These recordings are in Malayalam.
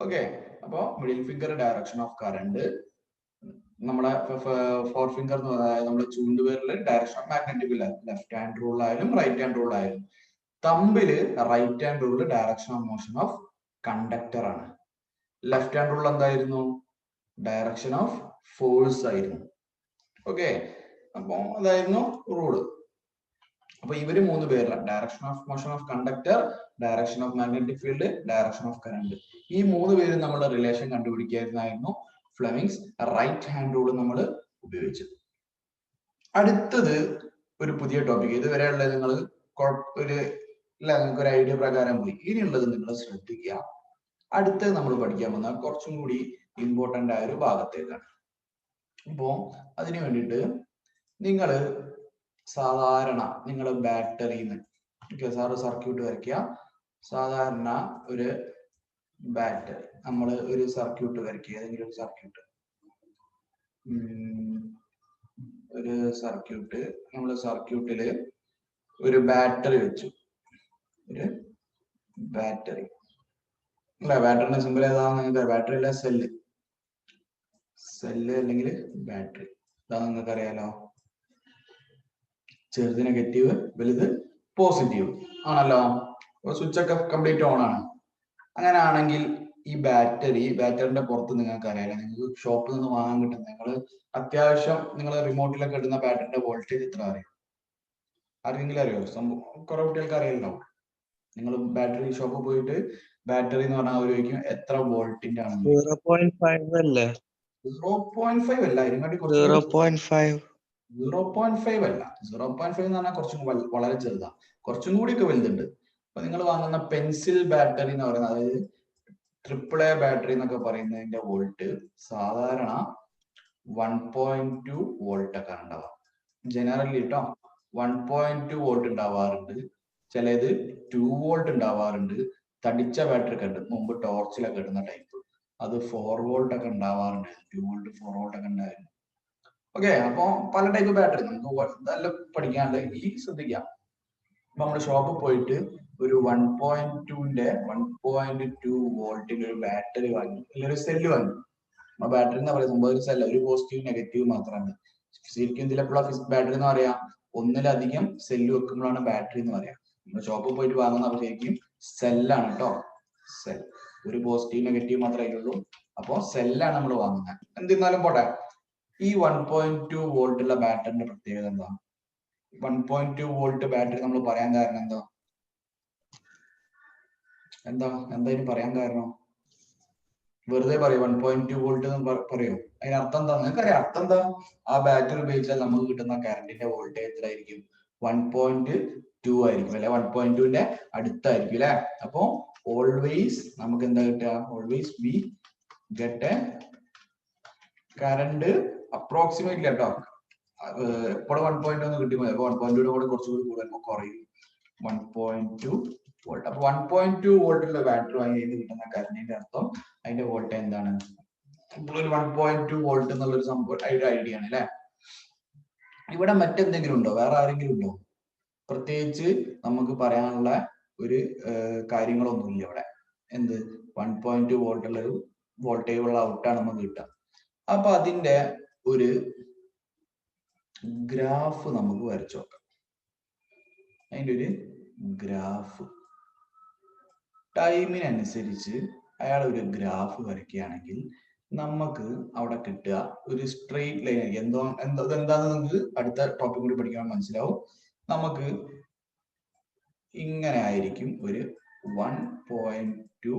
ഓക്കെ, അപ്പോ middle finger direction of current, നമ്മുടെ ഫോർ ഫിംഗർ എന്ന് പറയുന്നത് നമ്മുടെ ചൂണ്ടുവിരൽ direction of magnetic field, left hand rule ആയാലും റൈറ്റ് ഹാൻഡ് റൂൾ ആയാലും. തമ്പില് right hand rule direction of motion of conductor ആണ്. ലെഫ്റ്റ് ഹാൻഡ് റൂൾ എന്തായിരുന്നു? ഡയറക്ഷൻ ഓഫ് ഫോഴ്സ് ആയിരുന്നു. ഓക്കെ, അപ്പോ അതായിരുന്നു റൂള്. അപ്പൊ ഇവര് മൂന്ന് പേരിലാണ് direction of motion of conductor, direction of magnetic field, direction of current. ഈ മൂന്ന് പേരും നമ്മൾ relation കണ്ടുപിടിക്കാനായിരുന്നു Fleming's right hand rule നമ്മൾ ഉപയോഗിച്ചത്. അടുത്തത് ഒരു പുതിയ ടോപ്പിക്, ഇതുവരെ ഉള്ളത് നിങ്ങൾ നിങ്ങൾക്ക് ഒരു ഐഡിയ പ്രകാരം പോയി. ഇനിയുള്ളത് നിങ്ങൾ ശ്രദ്ധിക്കുക. അടുത്തത് നമ്മൾ പഠിക്കാൻ പോകുന്ന കുറച്ചും കൂടി ഇമ്പോർട്ടന്റ് ആയ ഒരു ഭാഗത്തേക്കാണ്. അപ്പോ അതിനു വേണ്ടിയിട്ട് നിങ്ങൾ സാധാരണ നിങ്ങൾ ബാറ്ററിന്ന് സാറ് സർക്യൂട്ട് വരയ്ക്കുക. സാധാരണ ഒരു ബാറ്ററി നമ്മൾ ഒരു സർക്യൂട്ട് വരയ്ക്കുക, ഏതെങ്കിലും ഒരു സർക്യൂട്ട് നമ്മൾ സർക്യൂട്ടില് ഒരു ബാറ്ററി വെച്ചു. ഒരു ബാറ്ററി അല്ല, ബാറ്ററിന്റെ സിമ്പിൾ ഏതാണെന്ന് ബാറ്ററി അല്ല, സെല്ല് അല്ലെങ്കിൽ ബാറ്ററി, ഇതാ നിങ്ങൾക്ക് അറിയാലോ. ചെറുത് നെഗറ്റീവ്, വലുത് പോസിറ്റീവ് ആണല്ലോ. സ്വിച്ച് ഒക്കെ കംപ്ലീറ്റ് ഓൺ ആണ്. അങ്ങനെ ആണെങ്കിൽ ഈ ബാറ്ററിന്റെ പുറത്ത് നിങ്ങൾക്ക് അറിയാലോ, നിങ്ങൾക്ക് ഷോപ്പിൽ നിന്ന് വാങ്ങാൻ കിട്ടുന്ന, നിങ്ങൾ അത്യാവശ്യം നിങ്ങൾ റിമോട്ടിലൊക്കെ ഇടുന്ന ബാറ്ററിന്റെ വോൾട്ടേജ് എത്ര അറിയാം? ആർക്കെങ്കിലും അറിയോ? കുറെ കുട്ടികൾക്ക് അറിയല്ലോ. നിങ്ങൾ ബാറ്ററി ഷോപ്പിൽ പോയിട്ട് ബാറ്ററി എന്ന് പറഞ്ഞാൽ അവർ ചോദിക്കും എത്ര വോൾട്ടിന്റെ ആണ്. 0.5 അല്ലേ? 0.5 അല്ല, ഇതിനെക്കാട്ടി 0.5 0.5 അല്ല. 0.5 എന്ന് പറഞ്ഞാൽ കുറച്ചും വളരെ ചെറുതാണ്, കുറച്ചും കൂടി ഒക്കെ വലുതുണ്ട്. അപ്പൊ നിങ്ങൾ വാങ്ങുന്ന പെൻസിൽ ബാറ്ററി എന്ന് പറയുന്നത്, അതായത് AAA ബാറ്ററി എന്നൊക്കെ പറയുന്നതിന്റെ വോൾട്ട് സാധാരണ 1.2 വോൾട്ട് ഒക്കെ ഉണ്ടാവാം. ജനറലി കേട്ടോ 1.2 വോൾട്ട് ഉണ്ടാവാറുണ്ട്. ചിലത് 2 വോൾട്ട് ഉണ്ടാവാറുണ്ട്. തടിച്ച ബാറ്ററി ഒക്കെ ഉണ്ട്, മുമ്പ് ടോർച്ചിലൊക്കെ ഇടുന്ന ടൈപ്പ്, അത് 4 വോൾട്ട് ഒക്കെ ഉണ്ടാവാറുണ്ട്. 2 വോൾട്ട് 4 വോൾട്ട് ഒക്കെ ഉണ്ടായിരുന്നു. ഓക്കെ, അപ്പൊ പല ടൈപ്പ് ബാറ്ററി നമുക്ക് നല്ല പഠിക്കാണ്ട് ഈ ശ്രദ്ധിക്കാം. അപ്പൊ നമ്മൾ ഷോപ്പിൽ പോയിട്ട് ഒരു 1.2 വോൾട്ടിന്റെ ഒരു ബാറ്ററി വാങ്ങി, അല്ലെങ്കിൽ ഒരു സെല്ല് വാങ്ങി. ആ ബാറ്ററി എന്ന് പറയുന്നത് ഒരു സെല്ല്, ഒരു പോസിറ്റീവ് നെഗറ്റീവ് മാത്രമാണ്. ശരിക്കും ഇതിലെപ്പോഴുള്ള ബാറ്ററി എന്ന് പറയാം, ഒന്നിലധികം സെല്ല് വെക്കുമ്പോഴാണ് ബാറ്ററി എന്ന് പറയാം. നമ്മൾ ഷോപ്പിൽ പോയിട്ട് വാങ്ങുന്ന ശരിക്കും സെല്ലാണ് കേട്ടോ. സെൽ, ഒരു പോസിറ്റീവ് നെഗറ്റീവ് മാത്രമേ ഉള്ളൂ. അപ്പോ സെല്ലാണ് നമ്മൾ വാങ്ങുന്നത്. എന്തിരുന്നാലും പോട്ടെ, ഈ 1.2 വോൾട്ടുള്ള ബാറ്ററിന്റെ പ്രത്യേകത എന്താ? 1.2 വോൾട്ട് ബാറ്ററി നമ്മൾ പറയാൻ കാരണം എന്താ ഇതിന് പറയാൻ കാരണം? വെറുതെ പറയൂ 1.2 വോൾട്ട് എന്ന് പറയൂ, അതിനർത്ഥം എന്താ? നിങ്ങൾക്കറിയാം അർത്ഥം എന്താ? ആ ബാറ്ററി ഉപയോഗിച്ചാൽ നമുക്ക് കിട്ടുന്ന കറണ്ടിന്റെ വോൾട്ടേജ് എത്രയായിരിക്കും? 1.2 ആയിരിക്കും അല്ലെ, 1.2ന്റെ അടുത്തായിരിക്കും അല്ലെ. അപ്പോ ഓൾവേസ് നമുക്ക് എന്താ കിട്ടുക? Always we get A current approximately കേട്ടോ. എപ്പോഴും 1.1 കിട്ടിപ്പോയി. അപ്പൊ 1.2 കൂടെ കുറച്ചുകൂടി കൂടുതൽ കുറയും. 1.2 വോൾട്ട്. അപ്പൊ 1.2 വോൾട്ടുള്ള ബാറ്ററി വാങ്ങി കിട്ടുന്ന കറണ്ടിന്റെ അർത്ഥം അതിന്റെ വോൾട്ടേജ് എന്താണ്? ഇപ്പോൾ ഒരു 1.2 വോൾട്ട് എന്നുള്ളൊരു സംഭവം ഐഡിയ ആണ് അല്ലെ. ഇവിടെ മറ്റെന്തെങ്കിലും ഉണ്ടോ? വേറെ ആരെങ്കിലും ഉണ്ടോ? പ്രത്യേകിച്ച് നമുക്ക് പറയാനുള്ള ഒരു കാര്യങ്ങളൊന്നുമില്ല ഇവിടെ. എന്ത് 1.2 വോൾട്ടുള്ള ഒരു വോൾട്ടേജ് ഉള്ള ഔട്ടാണ് നമുക്ക് കിട്ടുക. അപ്പൊ അതിന്റെ ഒരു ഗ്രാഫ് നമുക്ക് വരച്ചു നോക്കാം. അതിന്റെ ഒരു ഗ്രാഫ് ടൈമിനനുസരിച്ച് അയാൾ ഒരു ഗ്രാഫ് വരയ്ക്കുകയാണെങ്കിൽ നമുക്ക് അവിടെ കിട്ടുക ഒരു സ്ട്രെയിറ്റ് ലൈൻ ആയിരിക്കും. എന്താന്ന് നമുക്ക് അടുത്ത ടോപ്പിക് കൂടി പഠിക്കാൻ മനസ്സിലാവും. നമുക്ക് ഇങ്ങനെ ആയിരിക്കും ഒരു 1.2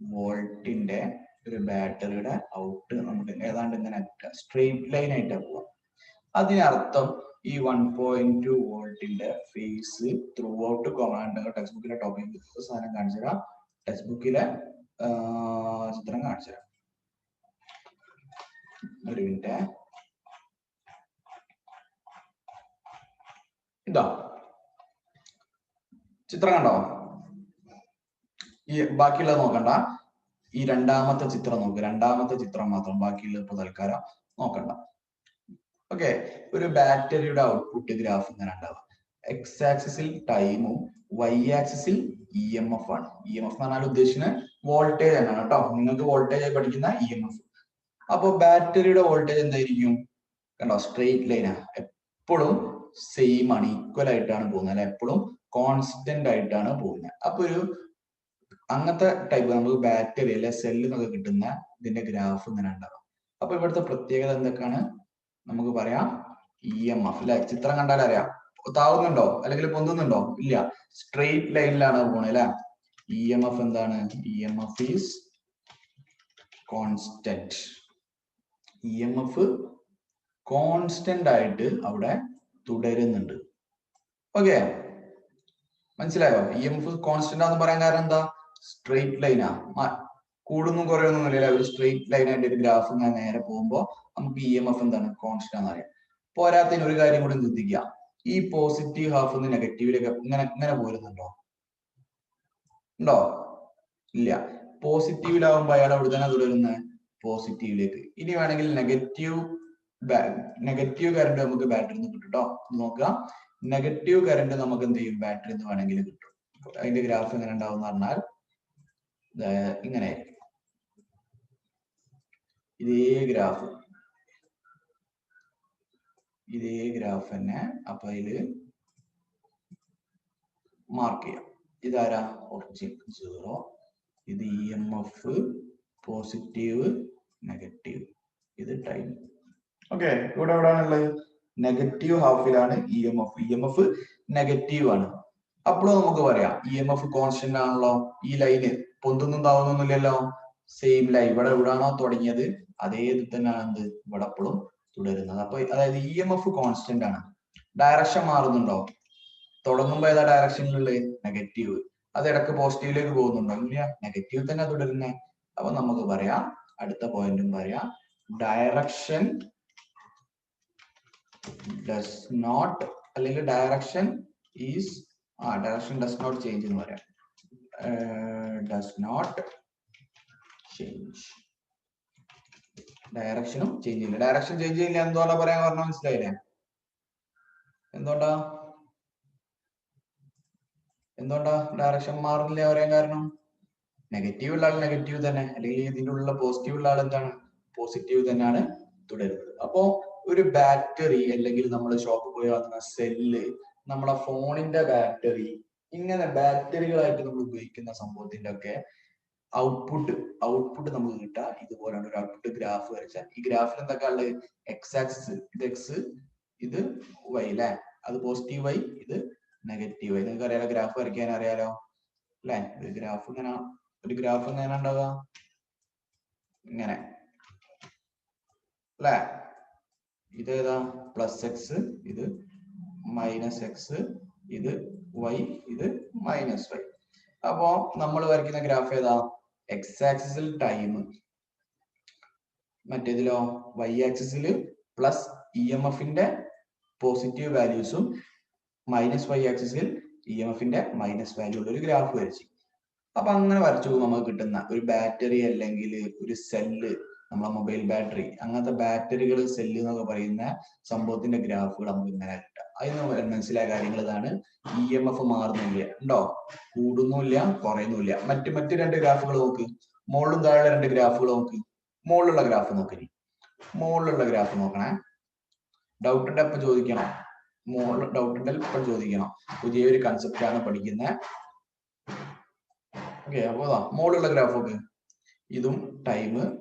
വോൾട്ടിന്റെ ഒരു ബാറ്ററിയുടെ ഔട്ട് നമുക്ക് ഏതാണ്ട് ഇങ്ങനെ സ്ട്രെയിറ്റ് ലൈൻ ആയിട്ടാണ് പോവാം. അതിനർത്ഥം ഈ 1.2 വോൾട്ടിന്റെ ഫേസ് ത്രൂ ഔട്ട് കോമൺ ആണ്. ടെക്സ്റ്റ് ബുക്കിലെ ടോപ്പിക് സാധനം കാണിച്ചു തരാം, ടെക്സ്റ്റ് ബുക്കിലെ ചിത്രം കാണിച്ചു തരാം. ഒരു മിനിറ്റ്. ഇതാ ചിത്രം കണ്ടോ? ഈ ബാക്കിയുള്ളത് നോക്കണ്ട, ഈ രണ്ടാമത്തെ ചിത്രം നോക്ക്. രണ്ടാമത്തെ ചിത്രം മാത്രം, ബാക്കിയുള്ളത് ഇപ്പൊ തൽക്കാലം നോക്കണ്ട. ഓക്കെ, ഒരു ബാറ്ററിയുടെ ഔട്ട്പുട്ട് ഗ്രാഫ് ഇങ്ങനെ ഉണ്ടാവുക. എക്സ് ആക്സിസിൽ ടൈമും വൈ ആക്സിസിൽ ഇ എം എഫ് ആണ്. ഇ എം എഫ് എന്ന് പറഞ്ഞാൽ ഉദ്ദേശിക്കുന്ന വോൾട്ടേജ് തന്നെയാണ് കേട്ടോ. നിങ്ങൾക്ക് വോൾട്ടേജ് ആയി പഠിക്കുന്ന ഇ എം എഫ്. അപ്പൊ ബാറ്ററിയുടെ വോൾട്ടേജ് എന്തായിരിക്കും? കണ്ടോ, സ്ട്രെയിറ്റ് ലൈനാ, എപ്പോഴും സെയിം ആണ്, ഈക്വൽ ആയിട്ടാണ് പോകുന്നത് അല്ലെ, എപ്പോഴും കോൺസ്റ്റന്റ് ആയിട്ടാണ് പോകുന്നത്. അപ്പൊ ഒരു അങ്ങനത്തെ ടൈപ്പ് നമുക്ക് ബാറ്ററി അല്ലെ സെല്ല് എന്നൊക്കെ കിട്ടുന്ന ഇതിന്റെ ഗ്രാഫ് ഇങ്ങനെ ഉണ്ടാവും. അപ്പൊ ഇവിടുത്തെ പ്രത്യേകത എന്തൊക്കെയാണ് നമുക്ക് പറയാം. ഇ എം എഫ് അല്ലെ, ചിത്രം കണ്ടാൽ അറിയാം. താവുന്നുണ്ടോ അല്ലെങ്കിൽ പൊന്തുന്നുണ്ടോ? ഇല്ല, സ്ട്രെയിറ്റ് ലൈനിലാണ് പോണത് അല്ലെ. ഇ എം എഫ് എന്താണ്? E M F is constant. E M F constant ആയിട്ട് അവിടെ തുടരുന്നുണ്ട്. ഓക്കെ, മനസ്സിലായോ? ഇ എം എഫ് കോൺസ്റ്റന്റ് ആണെന്ന് പറയാൻ കാരണം എന്താ? സ്ട്രെയിറ്റ് ലൈനാ, കൂടുന്നും കുറയൊന്നും ഇല്ല. ഒരു സ്ട്രെയിറ്റ് ലൈൻ ആയിട്ട് ഒരു ഗ്രാഫ് ഇങ്ങനെ നേരെ പോകുമ്പോൾ നമുക്ക് ഇ എം എഫ് എന്താണ്? കോൺസ്റ്റന്റ് ആണെന്ന് അറിയാം. പോരാത്തതിന് ഒരു കാര്യം കൂടി ശ്രദ്ധിക്കുക, ഈ പോസിറ്റീവ് ഹാഫ് നിന്ന് നെഗറ്റീവിലേക്ക് ഇങ്ങനെ പോരുന്നുണ്ടോ? ഉണ്ടോ? ഇല്ല. പോസിറ്റീവിലാവുമ്പോ അയാൾ എവിടെ തന്നെ തുടരുന്നത്? പോസിറ്റീവിലേക്ക്. ഇനി വേണമെങ്കിൽ നെഗറ്റീവ് കറണ്ട് നമുക്ക് ബാറ്ററിയിൽ നിന്ന് കിട്ടും കേട്ടോ. നോക്കുക, നെഗറ്റീവ് കറണ്ട് നമുക്ക് എന്ത് ചെയ്യും? ബാറ്ററിയിൽ നിന്ന് വേണമെങ്കിൽ കിട്ടും. അതിന്റെ ഗ്രാഫ് എങ്ങനെ ഉണ്ടാവും എന്ന് പറഞ്ഞാൽ ഇങ്ങനെ, ഇതേ ഗ്രാഫ് തന്നെ. അപ്പൊ അതില് മാർക്ക് ചെയ്യാം. ഇതാരാ? ഒറിജിൻ 0. ഇത് E M F positive negative, ഇത് ടൈം. ഓക്കെ, ഇവിടെ എവിടെയാണുള്ളത്? നെഗറ്റീവ് ഹാഫിലാണ് E M F. E M F negative ആണ്. അപ്പോഴും നമുക്ക് പറയാം ഇ എം എഫ് കോൺസ്റ്റന്റ് ആണല്ലോ. ഈ ലൈന് പൊന്തുന്നും താവുന്നൊന്നുമില്ലല്ലോ, സെയിം ലൈൻ. ഇവിടെ എവിടെയാണോ തുടങ്ങിയത് അതേ ഇത് തന്നെയാണ് എന്ത് ഇവിടെ എപ്പോഴും തുടരുന്നത്. അപ്പൊ അതായത് ഇ എം എഫ് കോൺസ്റ്റന്റ് ആണ്. ഡയറക്ഷൻ മാറുന്നുണ്ടോ? തുടങ്ങുമ്പോ ഏതാ ഡയറക്ഷനിലുള്ളത്? നെഗറ്റീവ്. അത് ഇടക്ക് പോസിറ്റീവിലേക്ക് പോകുന്നുണ്ടോ? ഇല്ല, നെഗറ്റീവ് തന്നെ തുടരുന്നേ. അപ്പൊ നമുക്ക് പറയാം, അടുത്ത പോയിന്റും പറയാം, ഡയറക്ഷൻ ഡസ് നോട്ട്, അല്ലെങ്കിൽ direction is direction does not change എന്ന് പറയാം. Does not change. ഡയറക്ഷനും ചേഞ്ച് ചെയ്യില്ല. ഡയറക്ഷൻ ചേഞ്ച് ചെയ്യില്ല എന്തുകൊണ്ടാ പറയാൻ പറഞ്ഞ മനസ്സിലായില്ലേ? എന്തുകൊണ്ടാ ഡയറക്ഷൻ മാറില്ല പറയാൻ കാരണം? നെഗറ്റീവ് ഉള്ള ആൾ നെഗറ്റീവ് തന്നെ, അല്ലെങ്കിൽ ഇതിൻ്റെ ഉള്ള പോസിറ്റീവ് ഉള്ള ആൾ എന്താണ്? പോസിറ്റീവ് തന്നെയാണ് തുടരുന്നത്. അപ്പോ ഒരു ബാറ്ററി അല്ലെങ്കിൽ നമ്മൾ ഷോപ്പിൽ പോയി വാങ്ങുന്ന സെല്ല്, നമ്മളെ ഫോണിന്റെ ബാറ്ററി, ഇങ്ങനെ ബാറ്ററികളായിട്ട് നമ്മൾ ഉപയോഗിക്കുന്ന സംഭവത്തിന്റെ ഒക്കെ ഔട്ട്പുട്ട് നമുക്ക് കിട്ടുക ഇതുപോലെയാണ്. ഒരു ഔട്ട്പുട്ട് ഗ്രാഫ് വരച്ചാൽ ഈ ഗ്രാഫിൽ എന്തൊക്കെ ഉള്ളത്? എക്സ് ആക്സിസ് ഇത് എക്സ്, ഇത് വൈ അല്ലെ, അത് പോസിറ്റീവ് വൈ, ഇത് നെഗറ്റീവ് വൈ. നിങ്ങൾക്ക് അറിയാലോ, ഗ്രാഫ് വരയ്ക്കാൻ അറിയാലോ അല്ലെ. ഒരു ഗ്രാഫ് ഇങ്ങനെ ഉണ്ടാവുക, ഇങ്ങനെ അല്ലെ. ഇതേതാ? പ്ലസ് എക്സ്, ഇത് മൈനസ് എക്സ്, ഇത് വൈ, ഇത് മൈനസ് വൈ. അപ്പോ നമ്മൾ വരയ്ക്കുന്ന ഗ്രാഫ് ഏതാ? എക്സ് ആക്സിസിൽ ടൈം, മറ്റേതിലോ വൈ ആക്സിസിൽ പ്ലസ് ഇ എം എഫിന്റെ പോസിറ്റീവ് വാല്യൂസും മൈനസ് വൈ ആക്സിസിൽ ഇ എം എഫിന്റെ മൈനസ് വാല്യൂ ഉള്ള ഒരു ഗ്രാഫ് വരച്ചു. അപ്പൊ അങ്ങനെ വരച്ചു നമുക്ക് കിട്ടുന്ന ഒരു ബാറ്ററി അല്ലെങ്കിൽ ഒരു സെല്ല്, നമ്മളെ മൊബൈൽ ബാറ്ററി, അങ്ങനത്തെ ബാറ്ററികൾ, സെല്ല് എന്നൊക്കെ പറയുന്ന സംഭവത്തിന്റെ ഗ്രാഫുകൾ നമുക്ക് ഇങ്ങനെ കിട്ടാം. അതിന് മനസ്സിലായ കാര്യങ്ങൾ ഇതാണ്. ഇ എം എഫ് മാറുന്നില്ല, ഉണ്ടോ? കൂടുന്നില്ല, കുറയുന്നില്ല. മറ്റ് രണ്ട് ഗ്രാഫുകൾ നോക്ക്, മുകളിലും താഴെ രണ്ട് ഗ്രാഫുകൾ നോക്ക്. മുകളിലുള്ള ഗ്രാഫ് നോക്കി, മുകളിലുള്ള ഗ്രാഫ് നോക്കണേ. ഡൗട്ട് ഉണ്ട് എപ്പം ചോദിക്കണം, ഡൗട്ട് ഉണ്ടെങ്കിൽ ഇപ്പം ചോദിക്കണം. പുതിയൊരു കൺസെപ്റ്റ് ആണ് പഠിക്കുന്നത്. ഓക്കെ, അപ്പോ മുകളിലുള്ള ഗ്രാഫ് നോക്ക്. ഇതും time,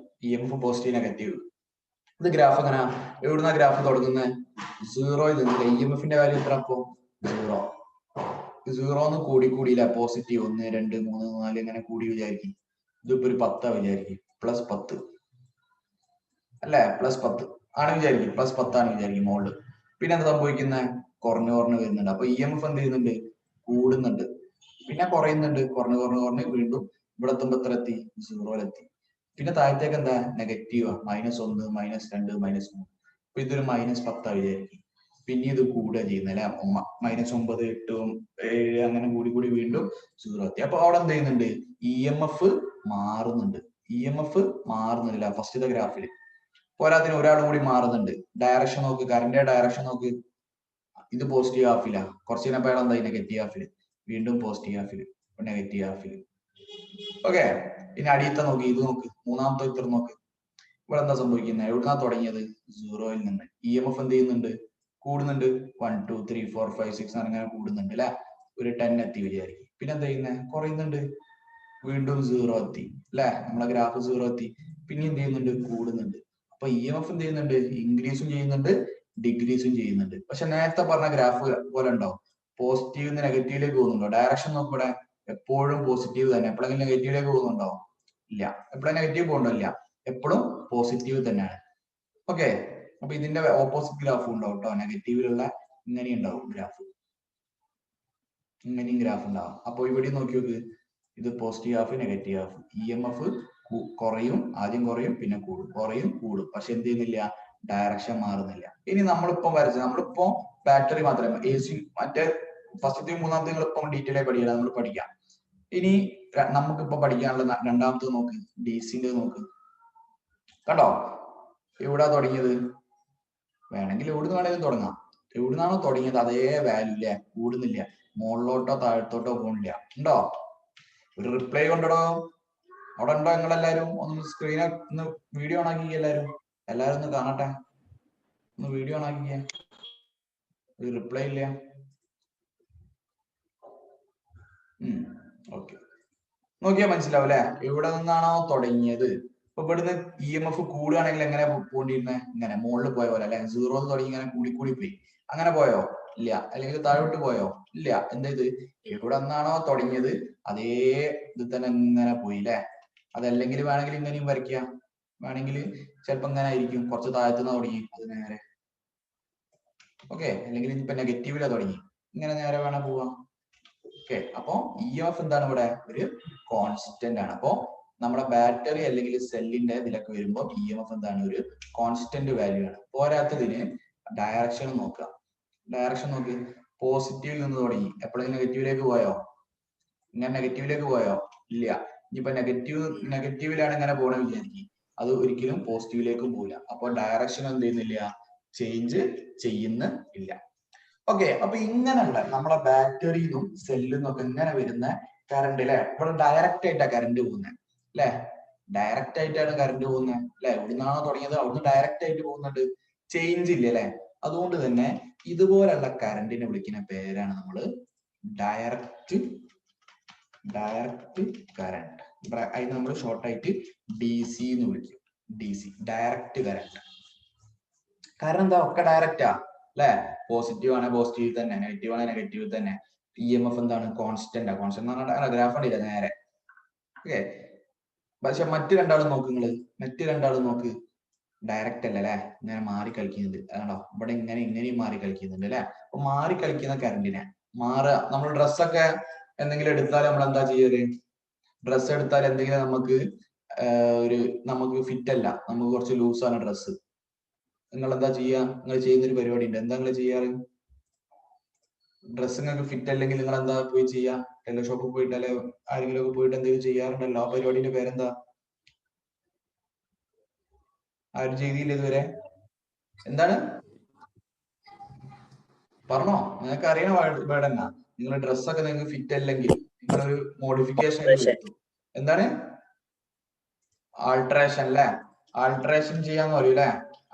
E M F positive negative. ഇത് ഗ്രാഫ് എങ്ങനെ? എവിടുന്ന ഗ്രാഫ് തുടങ്ങുന്നത്? 0യിൽ നിന്ന്. ഇ എം എഫിന്റെ വാല്യൂ എത്ര? അപ്പോ 0. 0 കൂടിയില്ല, പോസിറ്റീവ് 1 2 3 4 ഇങ്ങനെ കൂടി വിചാരിക്കും. ഇതിപ്പോ ഒരു 10 വിചാരിക്കും, പ്ലസ് 10 അല്ലെ, പ്ലസ് 10 ആണ് വിചാരിക്കും, പ്ലസ് 10 ആണ് വിചാരിക്കും മുകളിൽ. പിന്നെ എന്താ സംഭവിക്കുന്നത്? കുറഞ്ഞു വരുന്നുണ്ട്. അപ്പൊ ഇ എം എഫ് എന്ത് ചെയ്യുന്നുണ്ട്? കൂടുന്നുണ്ട്, പിന്നെ കുറയുന്നുണ്ട്, കുറഞ്ഞ് വീണ്ടും ഇവിടെ എത്തുമ്പോ എത്ര എത്തി? 0യിലെത്തി. പിന്നെ താഴത്തേക്ക് എന്താ? നെഗറ്റീവ്, -1 -2 -3. അപ്പൊ ഇതൊരു -10 വിചാരിക്കും. പിന്നെ ഇത് കൂടുക ചെയ്യുന്നത് അല്ലെ, -9 8 7 അങ്ങനെ കൂടി വീണ്ടും 0 എത്തി. അപ്പൊ അവിടെ എന്ത് ചെയ്യുന്നുണ്ട്? ഇ എം എഫ് മാറുന്നുണ്ട്. ഇ എം എഫ് മാറുന്നില്ല ഫസ്റ്റത്തെ ഗ്രാഫിൽ. പോരാത്തിന് ഒരാൾ കൂടി മാറുന്നുണ്ട്. ഡയറക്ഷൻ നോക്ക്, കറന്റ് ഡയറക്ഷൻ നോക്ക്. ഇത് പോസിറ്റീവ് ഹാഫിലാ, കുറച്ച് കഴിഞ്ഞപ്പോൾ അയാൾ എന്തായി നെഗറ്റീവ് ഹാഫിൽ, വീണ്ടും പോസിറ്റീവ് ഹാഫിൽ, നെഗറ്റീവ് ഹാഫിൽ. ഓക്കെ, ഇനി അടിയത്തെ നോക്കി, ഇത് നോക്ക്, മൂന്നാമത്തെ ചിത്രം നോക്ക്. ഇവിടെ എന്താ സംഭവിക്കുന്നത്? എവിടുന്നാ തുടങ്ങിയത്? 0-ൽ നിന്ന്. EMF എന്ത് ചെയ്യുന്നുണ്ട്? കൂടുന്നുണ്ട്. 1 2 3 4 5 6 അങ്ങനെ കൂടുന്നുണ്ട് അല്ലെ. ഒരു 10 എത്തി വിചാരിക്കും. പിന്നെ എന്താ ചെയ്യുന്നത്? കുറയുന്നുണ്ട്. വീണ്ടും 0 എത്തി അല്ലെ. നമ്മളെ ഗ്രാഫ് 0 എത്തി. പിന്നെ എന്ത് ചെയ്യുന്നുണ്ട്? കൂടുന്നുണ്ട്. അപ്പൊ EMF എന്ത് ചെയ്യുന്നുണ്ട്? ഇൻക്രീസും ചെയ്യുന്നുണ്ട്, ഡിക്രീസും ചെയ്യുന്നുണ്ട്. പക്ഷെ നേരത്തെ പറഞ്ഞ ഗ്രാഫ് പോലെ ഉണ്ടോ? പോസിറ്റീവ് നെഗറ്റീവിലേക്ക് പോകുന്നുണ്ടോ? ഡയറക്ഷൻ നോക്കൂടെ, എപ്പോഴും പോസിറ്റീവ് തന്നെ. എപ്പോഴെങ്കിലും നെഗറ്റീവിലേക്ക് പോകുന്നുണ്ടോ? ഇല്ല. എപ്പോഴും നെഗറ്റീവ് പോകണ്ടോ? ഇല്ല, എപ്പോഴും പോസിറ്റീവ് തന്നെയാണ്. ഓക്കെ, അപ്പൊ ഇതിന്റെ ഓപ്പോസിറ്റ് ഗ്രാഫ് ഉണ്ടാവും കേട്ടോ. നെഗറ്റീവിലുള്ള ഇങ്ങനെ ഉണ്ടാവും ഗ്രാഫ്, ഇങ്ങനെയും ഗ്രാഫ് ഉണ്ടാവും. അപ്പൊ ഇവിടെ നോക്കി നോക്ക്, ഇത് positive half, negative half. EMF കുറയും, ആദ്യം കുറയും, പിന്നെ കൂടും, കുറയും, കൂടും. പക്ഷെ എന്ത് ചെയ്യുന്നില്ല? ഡയറക്ഷൻ മാറുന്നില്ല. ഇനി നമ്മളിപ്പോ വരച്ചത്, നമ്മളിപ്പോ ബാറ്ററി മാത്രമേ, AC മറ്റേ ഫസ്റ്റത്തെയും മൂന്നാമത്തെയും നിങ്ങളിപ്പം ഡീറ്റെയിൽ ആയി പഠിക്കണം, നമ്മൾ പഠിക്കാം. ഇനി നമുക്കിപ്പോ പഠിക്കാനുള്ള രണ്ടാമത്തെ നോക്ക്, DC-ന്റെ നോക്ക്. കണ്ടോ, എവിടാ തുടങ്ങിയത്? വേണമെങ്കിൽ എവിടുന്ന് വേണമെങ്കിലും തുടങ്ങാം. എവിടുന്നാണോ തുടങ്ങിയത് അതേ വാല്യൂ അല്ലേ, കൂടുന്നില്ല, മുകളിലോട്ടോ താഴത്തോട്ടോ പോണില്ല. ഉണ്ടോ? ഒരു റിപ്ലൈ കൊണ്ടോ? അവിടെ ഉണ്ടോ? നിങ്ങളെല്ലാരും ഒന്ന് സ്ക്രീനെ ഒന്ന് വീഡിയോ ഓൺ ആക്കി, എല്ലാരും ഒന്ന് കാണട്ടെ, ഒന്ന് വീഡിയോ ഓൺ ആക്കിയേ. ഒരു റിപ്ലൈ ഇല്ല. ഓക്കെ, നോക്കിയാ മനസ്സിലാവും അല്ലെ, എവിടെ നിന്നാണോ തുടങ്ങിയത്. ഇപ്പൊ ഇവിടുന്ന് EMF കൂടുകയാണെങ്കിൽ എങ്ങനെ പോണ്ടിരുന്നത്? ഇങ്ങനെ മുകളിൽ പോയ പോലെ അല്ലെ, 0 തുടങ്ങി ഇങ്ങനെ കൂടി കൂടി പോയി. അങ്ങനെ പോയോ? ഇല്ല. അല്ലെങ്കിൽ താഴോട്ട് പോയോ? ഇല്ല. എന്ത്? എവിടെ നിന്നാണോ തുടങ്ങിയത് അതേ ഇത് തന്നെ ഇങ്ങനെ പോയി അല്ലെ. അതല്ലെങ്കിൽ വേണമെങ്കിൽ ഇങ്ങനെയും വരയ്ക്കാം. വേണമെങ്കിൽ ചിലപ്പോ ഇങ്ങനെ ആയിരിക്കും, കുറച്ച് താഴത്തുനിന്ന് തുടങ്ങി അത് നേരെ. ഓക്കെ, അല്ലെങ്കിൽ ഇപ്പൊ നെഗറ്റീവിലാ തുടങ്ങി, ഇങ്ങനെ നേരെ വേണം പോവാം. ഓക്കെ, അപ്പൊ EMF എന്താണ് ഇവിടെ? ഒരു കോൺസ്റ്റന്റ് ആണ്. അപ്പൊ നമ്മുടെ ബാറ്ററി അല്ലെങ്കിൽ സെല്ലിന്റെ ഇതിലൊക്കെ വരുമ്പോൾ EMF എന്താണ്? ഒരു കോൺസ്റ്റന്റ് വാല്യൂ ആണ്. പോരാത്തതിന് ഡയറക്ഷൻ നോക്കുക. ഡയറക്ഷൻ നോക്ക്, പോസിറ്റീവിൽ നിന്ന് തുടങ്ങി എപ്പോഴെങ്കിലും നെഗറ്റീവിലേക്ക് പോയോ? ഇങ്ങനെ നെഗറ്റീവിലേക്ക് പോയോ? ഇല്ല. ഇനിയിപ്പോ നെഗറ്റീവിലാണ് ഇങ്ങനെ പോകണം വിചാരിക്കും, അത് ഒരിക്കലും പോസിറ്റീവിലേക്കും പോകില്ല. അപ്പൊ ഡയറക്ഷൻ എന്ത് ചെയ്യുന്നില്ല? ചേഞ്ച് ചെയ്യുന്നില്ല. ഓക്കെ, അപ്പൊ ഇങ്ങനെയുള്ള നമ്മളെ ബാറ്ററിന്നും സെല്ലിന്നും ഒക്കെ ഇങ്ങനെ വരുന്ന കറണ്ട് അല്ലെ, ഇവിടെ ഡയറക്റ്റ് ആയിട്ടാ കറണ്ട് പോകുന്നത് അല്ലെ, ഡയറക്റ്റ് ആയിട്ടാണ് കറണ്ട് പോകുന്നത് അല്ലെ. എവിടുന്നാണോ തുടങ്ങിയത് അവിടുന്ന് ഡയറക്റ്റ് ആയിട്ട് പോകുന്നുണ്ട്, ചേഞ്ച് ഇല്ല അല്ലെ. അതുകൊണ്ട് തന്നെ ഇതുപോലുള്ള കറണ്ടിനെ വിളിക്കുന്ന പേരാണ് നമ്മള് ഡയറക്റ്റ് കറണ്ട്. അതിന് നമ്മൾ ഷോർട്ട് ആയിട്ട് DC എന്ന് വിളിക്കും. DC, direct current. കാരണം എന്താ? ഒക്കെ ഡയറക്റ്റാ അല്ലെ. പോസിറ്റീവ് ആണ് പോസിറ്റീവ് തന്നെ, നെഗറ്റീവ് ആണ് നെഗറ്റീവ് തന്നെ. EMF എന്താണ്? കോൺസ്റ്റന്റ്. കോൺസ്റ്റന്റ് എന്ന് പറഞ്ഞാൽ ഗ്രാഫ് ഉണ്ടില്ല നേരെ. ഓക്കെ, പക്ഷെ മറ്റു രണ്ടാളും നോക്ക് നിങ്ങള്, മറ്റു രണ്ടാളും നോക്ക്, ഡയറക്റ്റ് അല്ല അല്ലെ, ഇങ്ങനെ മാറി കളിക്കുന്നുണ്ട്. അതാണോ? ഇവിടെ ഇങ്ങനെയും മാറി കളിക്കുന്നുണ്ട് അല്ലെ. അപ്പൊ മാറി കളിക്കുന്ന കറണ്ടിനെ മാറുക. നമ്മൾ ഡ്രസ്സൊക്കെ എന്തെങ്കിലും എടുത്താൽ നമ്മൾ എന്താ ചെയ്യല്? ഡ്രസ്സ് എടുത്താൽ എന്തെങ്കിലും നമുക്ക് ഫിറ്റ് അല്ല, നമുക്ക് കുറച്ച് ലൂസാണ് ഡ്രസ്സ്, നിങ്ങൾ എന്താ ചെയ്യുക? നിങ്ങൾ ചെയ്യുന്നൊരു പരിപാടി ഉണ്ട്. എന്താ നിങ്ങൾ ചെയ്യാറ്? ഡ്രസ്സ് നിങ്ങൾക്ക് ഫിറ്റ് അല്ലെങ്കിൽ നിങ്ങൾ എന്താ പോയി ചെയ്യാ? ടെയിലർ ഷോപ്പിൽ പോയിട്ട് അല്ലെ ആരെങ്കിലും ഒക്കെ പോയിട്ട് എന്തെങ്കിലും ചെയ്യാറുണ്ടല്ലോ. ആ പരിപാടിന്റെ പേരെന്താ? ആരും ചെയ്തില്ല ഇതുവരെ? എന്താണ് പറഞ്ഞോ? നിങ്ങൾക്ക് അറിയണ വേർഡ് എന്നാ? നിങ്ങളുടെ ഡ്രസ്സൊക്കെ നിങ്ങൾക്ക് ഫിറ്റ് അല്ലെങ്കിൽ നിങ്ങളൊരു മോഡിഫിക്കേഷൻ വരുത്തും. എന്താണ്? ആൾട്രേഷൻ അല്ലെ. ആൾട്രേഷൻ ചെയ്യാന്ന് പറയും അല്ലെ.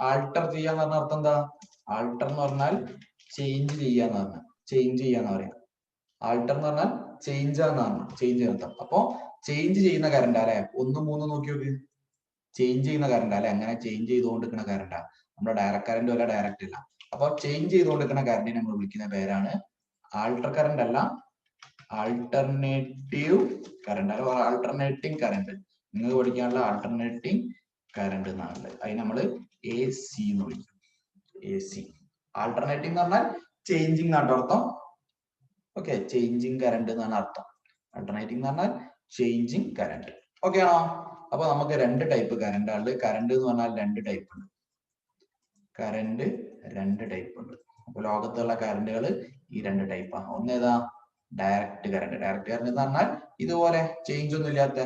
ആൾട്ടർ ചെയ്യാന്ന് പറഞ്ഞ അർത്ഥം എന്താ? ആൾട്ടർ എന്ന് പറഞ്ഞാൽ ചേഞ്ച് ചെയ്യാന്ന് പറഞ്ഞ, ചേഞ്ച് ചെയ്യാന്ന് പറയാം. ആൾട്ടർ എന്ന് പറഞ്ഞാൽ ചേഞ്ച് ആണെന്നാണ്, ചേഞ്ച് അർത്ഥം. അപ്പൊ ചേഞ്ച് ചെയ്യുന്ന കറണ്ട് അല്ലെ. 1 3 നോക്കി നോക്ക്, ചേഞ്ച് ചെയ്യുന്ന കറണ്ട് അല്ലെ. അങ്ങനെ ചേഞ്ച് ചെയ്തുകൊണ്ടിരിക്കുന്ന കറണ്ടാ. നമ്മുടെ ഡയറക്റ്റ് കറണ്ട് അല്ല, ഡയറക്റ്റ് അല്ല. അപ്പൊ ചേഞ്ച് ചെയ്തുകൊണ്ടിരിക്കുന്ന കറണ്ടിനെ നമ്മൾ വിളിക്കുന്ന പേരാണ് ആൾട്ടർ കറണ്ട് അല്ല, ആൾട്ടർനേറ്റീവ് കറണ്ട് അല്ല, ആൾട്ടർനേറ്റിംഗ് കറണ്ട്. നിങ്ങൾക്ക് പഠിക്കാനുള്ള ആൾട്ടർനേറ്റിംഗ് കറണ്ട് എന്നാണ്. അതിന് നമ്മൾ AC എന്ന് വിളിക്കും. AC, ആൾട്ടർനേറ്റിംഗ് എന്ന് പറഞ്ഞാൽ ചേഞ്ചിങ് എന്നാണ് അർത്ഥം. ഓക്കെ, ചേഞ്ചിങ് കറണ്ട് എന്നാണ് അർത്ഥം. ആൾട്ടർനേറ്റിംഗ് എന്ന് പറഞ്ഞാൽ ചേഞ്ചിങ് കറണ്ട്. ഓക്കെ ആണോ? അപ്പൊ നമുക്ക് 2 ടൈപ്പ് കറണ്ട് ആണ്. കറണ്ട് എന്ന് പറഞ്ഞാൽ 2 ടൈപ്പ് ഉണ്ട്. കറണ്ട് 2 ടൈപ്പ് ഉണ്ട്. അപ്പൊ ലോകത്തുള്ള കറണ്ടുകൾ ഈ 2 ടൈപ്പാണ്. ഒന്ന് ഏതാ? Direct current. ഡയറക്റ്റ് കറണ്ട് എന്ന് പറഞ്ഞാൽ ഇതുപോലെ ചേഞ്ച് ഒന്നും ഇല്ലാത്ത,